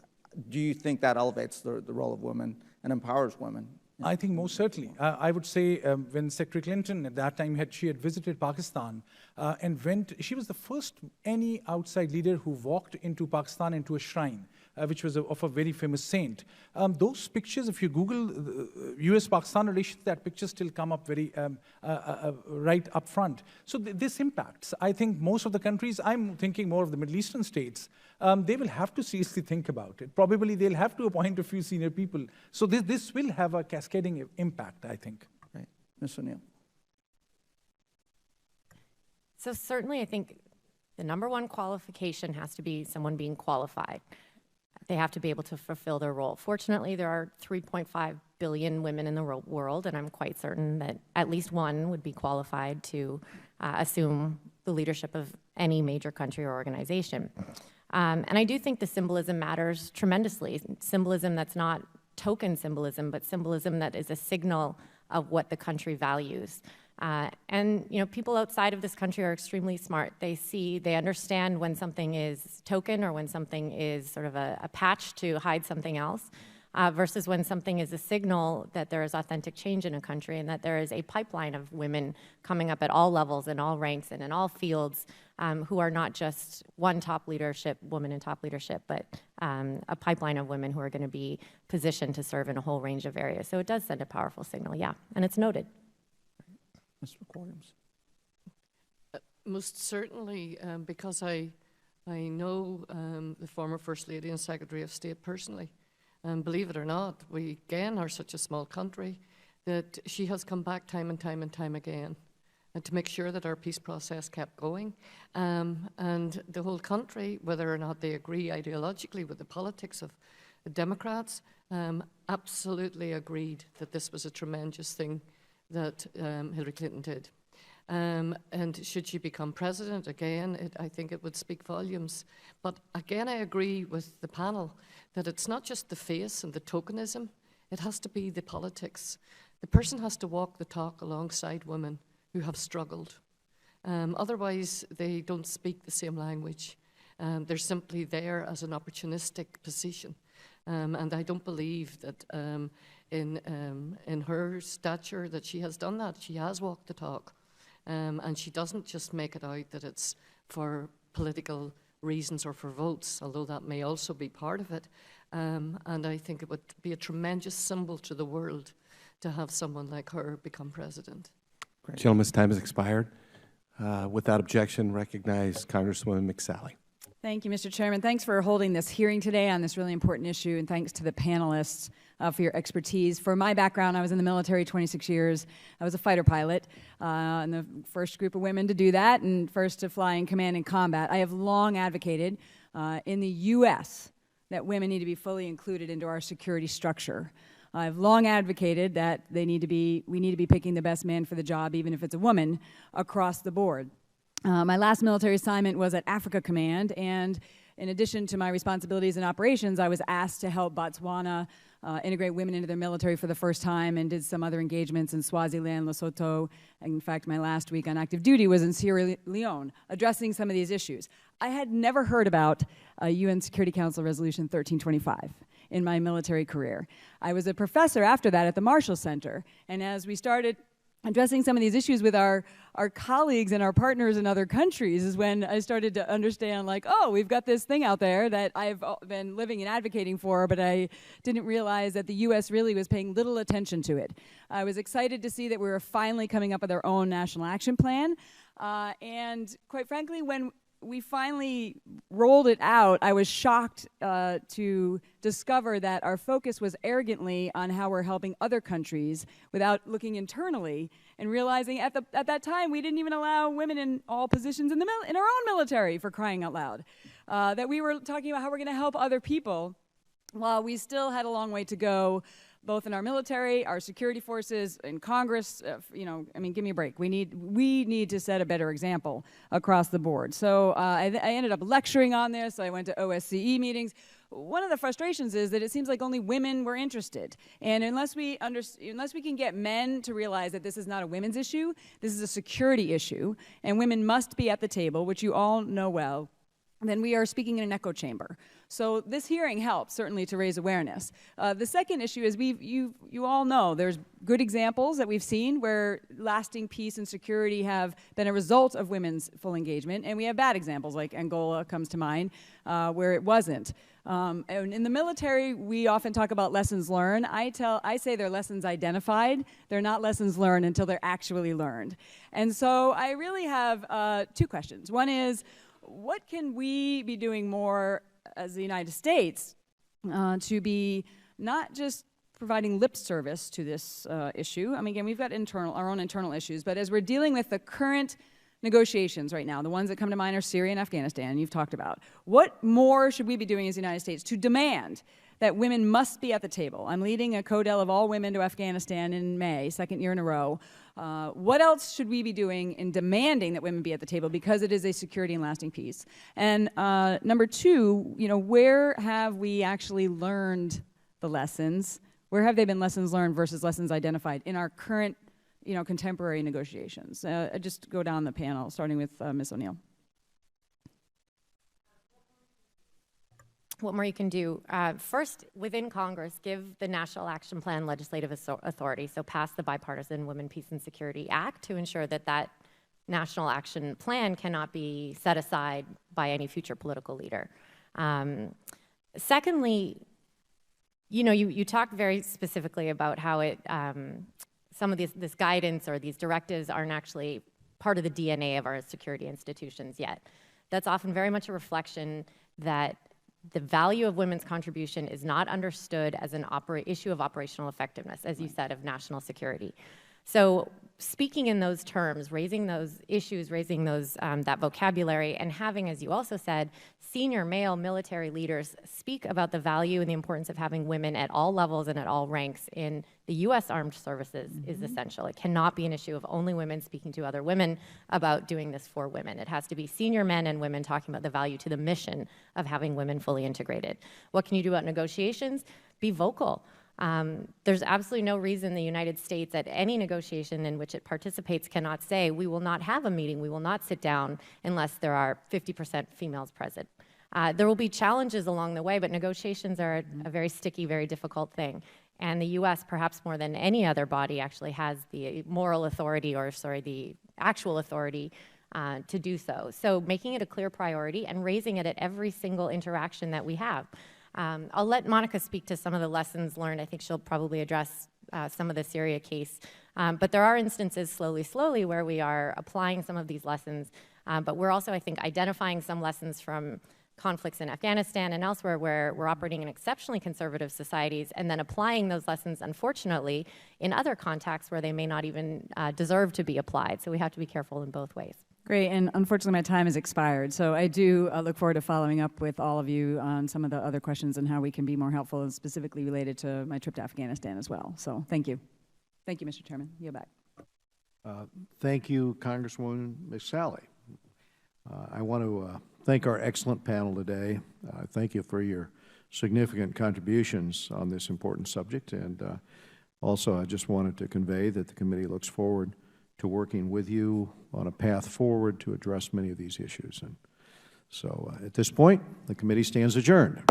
do you think that elevates the role of women and empowers women? I think most certainly. I would say when Secretary Clinton at that time she had visited Pakistan and she was the first any outside leader who walked into Pakistan into a shrine, which was of a very famous saint. Those pictures, if you Google U.S.-Pakistan relations, that pictures still come up very right up front. So this impacts. I think most of the countries, I'm thinking more of the Middle Eastern states, they will have to seriously think about it. Probably they'll have to appoint a few senior people. So this will have a cascading impact, I think. Right. Ms. O'Neill. So certainly I think the number one qualification has to be someone being qualified. They have to be able to fulfill their role. Fortunately, there are 3.5 billion women in the world, and I'm quite certain that at least one would be qualified to assume the leadership of any major country or organization. And I do think the symbolism matters tremendously. Symbolism that's not token symbolism, but symbolism that is a signal of what the country values. And you know, people outside of this country are extremely smart. They understand when something is token or when something is sort of a patch to hide something else, versus when something is a signal that there is authentic change in a country and that there is a pipeline of women coming up at all levels, in all ranks, and in all fields, who are not just one woman in top leadership, but a pipeline of women who are going to be positioned to serve in a whole range of areas. So it does send a powerful signal, yeah, and it's noted. Mr. McWilliams. Most certainly, because I know the former First Lady and Secretary of State personally, and believe it or not, we again are such a small country that she has come back time and time and time again and to make sure that our peace process kept going. And the whole country, whether or not they agree ideologically with the politics of the Democrats, absolutely agreed that this was a tremendous thing that Hillary Clinton did. And should she become president again, I think it would speak volumes. But again, I agree with the panel that it's not just the face and the tokenism, it has to be the politics. The person has to walk the talk alongside women who have struggled. Otherwise, they don't speak the same language. They're simply there as an opportunistic position. And I don't believe that in her stature that she has done that. She has walked the talk. And she doesn't just make it out that it's for political reasons or for votes, although that may also be part of it. And I think it would be a tremendous symbol to the world to have someone like her become president. Great. Gentleman's time has expired. Without objection, recognize Congresswoman McSally. Thank you, Mr. Chairman. Thanks for holding this hearing today on this really important issue, and thanks to the panelists for your expertise. For my background, I was in the military 26 years. I was a fighter pilot, and the first group of women to do that, and first to fly in command and combat. I have long advocated in the U.S. that women need to be fully included into our security structure. I've long advocated that we need to be picking the best man for the job, even if it's a woman, across the board. My last military assignment was at Africa Command, and in addition to my responsibilities in operations, I was asked to help Botswana integrate women into their military for the first time, and did some other engagements in Swaziland, Lesotho. In fact, my last week on active duty was in Sierra Leone, addressing some of these issues. I had never heard about UN Security Council Resolution 1325 in my military career. I was a professor after that at the Marshall Center, and as we started addressing some of these issues with our colleagues and our partners in other countries is when I started to understand, like, oh, we've got this thing out there that I've been living and advocating for, but I didn't realize that the U.S. really was paying little attention to it. I was excited to see that we were finally coming up with our own national action plan, and quite frankly, when we finally rolled it out, I was shocked to discover that our focus was arrogantly on how we're helping other countries without looking internally and realizing at that time we didn't even allow women in all positions in our own military, for crying out loud. That we were talking about how we're going to help other people while we still had a long way to go, both in our military, our security forces, in Congress. You know, I mean, give me a break. We need to set a better example across the board. So I ended up lecturing on this. I went to OSCE meetings. One of the frustrations is that it seems like only women were interested. And unless we can get men to realize that this is not a women's issue, this is a security issue, and women must be at the table, which you all know well, then we are speaking in an echo chamber. So this hearing helps, certainly, to raise awareness. The second issue is you all know there's good examples that we've seen where lasting peace and security have been a result of women's full engagement, and we have bad examples, like Angola comes to mind, where it wasn't. And in the military, we often talk about lessons learned. I say they're lessons identified. They're not lessons learned until they're actually learned. And so I really have two questions. One is, what can we be doing more as the United States to be not just providing lip service to this issue? I mean, again, we've got our own internal issues, but as we're dealing with the current negotiations right now, the ones that come to mind are Syria and Afghanistan, you've talked about. What more should we be doing as the United States to demand that women must be at the table? I'm leading a CODEL of all women to Afghanistan in May, second year in a row. What else should we be doing in demanding that women be at the table, because it is a security and lasting peace? And number two, you know, where have we actually learned the lessons? Where have they been lessons learned versus lessons identified in our current, you know, contemporary negotiations? I just go down the panel, starting with Ms. O'Neill. What more you can do? First, within Congress, give the National Action Plan legislative authority, so pass the Bipartisan Women, Peace, and Security Act to ensure that that National Action Plan cannot be set aside by any future political leader. Secondly, you know, you talked very specifically about how some of this guidance or these directives aren't actually part of the DNA of our security institutions yet. That's often very much a reflection that the value of women's contribution is not understood as an issue of operational effectiveness, as you said, of national security. So speaking in those terms, raising those issues, raising those that vocabulary, and having, as you also said, senior male military leaders speak about the value and the importance of having women at all levels and at all ranks in the U.S. Armed Services is essential. It cannot be an issue of only women speaking to other women about doing this for women. It has to be senior men and women talking about the value to the mission of having women fully integrated. What can you do about negotiations? Be vocal. There's absolutely no reason the United States at any negotiation in which it participates cannot say, we will not have a meeting, we will not sit down unless there are 50% females present. There will be challenges along the way, but negotiations are a very sticky, very difficult thing. And the U.S., perhaps more than any other body, actually has the moral authority, or sorry, the actual authority to do so. So making it a clear priority and raising it at every single interaction that we have. I'll let Monica speak to some of the lessons learned. I think she'll probably address some of the Syria case. But there are instances slowly where we are applying some of these lessons. But we're also, I think, identifying some lessons from conflicts in Afghanistan and elsewhere where we're operating in exceptionally conservative societies, and then applying those lessons, unfortunately, in other contexts where they may not even deserve to be applied. So we have to be careful in both ways. Great, and unfortunately my time has expired, so I do look forward to following up with all of you on some of the other questions and how we can be more helpful, and specifically related to my trip to Afghanistan as well. So thank you. Thank you, Mr. Chairman. Yield back. Thank you, Congresswoman Ms. Sally. I want to thank our excellent panel today. Thank you for your significant contributions on this important subject. And also, I just wanted to convey that the committee looks forward to working with you on a path forward to address many of these issues. And so at this point, the committee stands adjourned.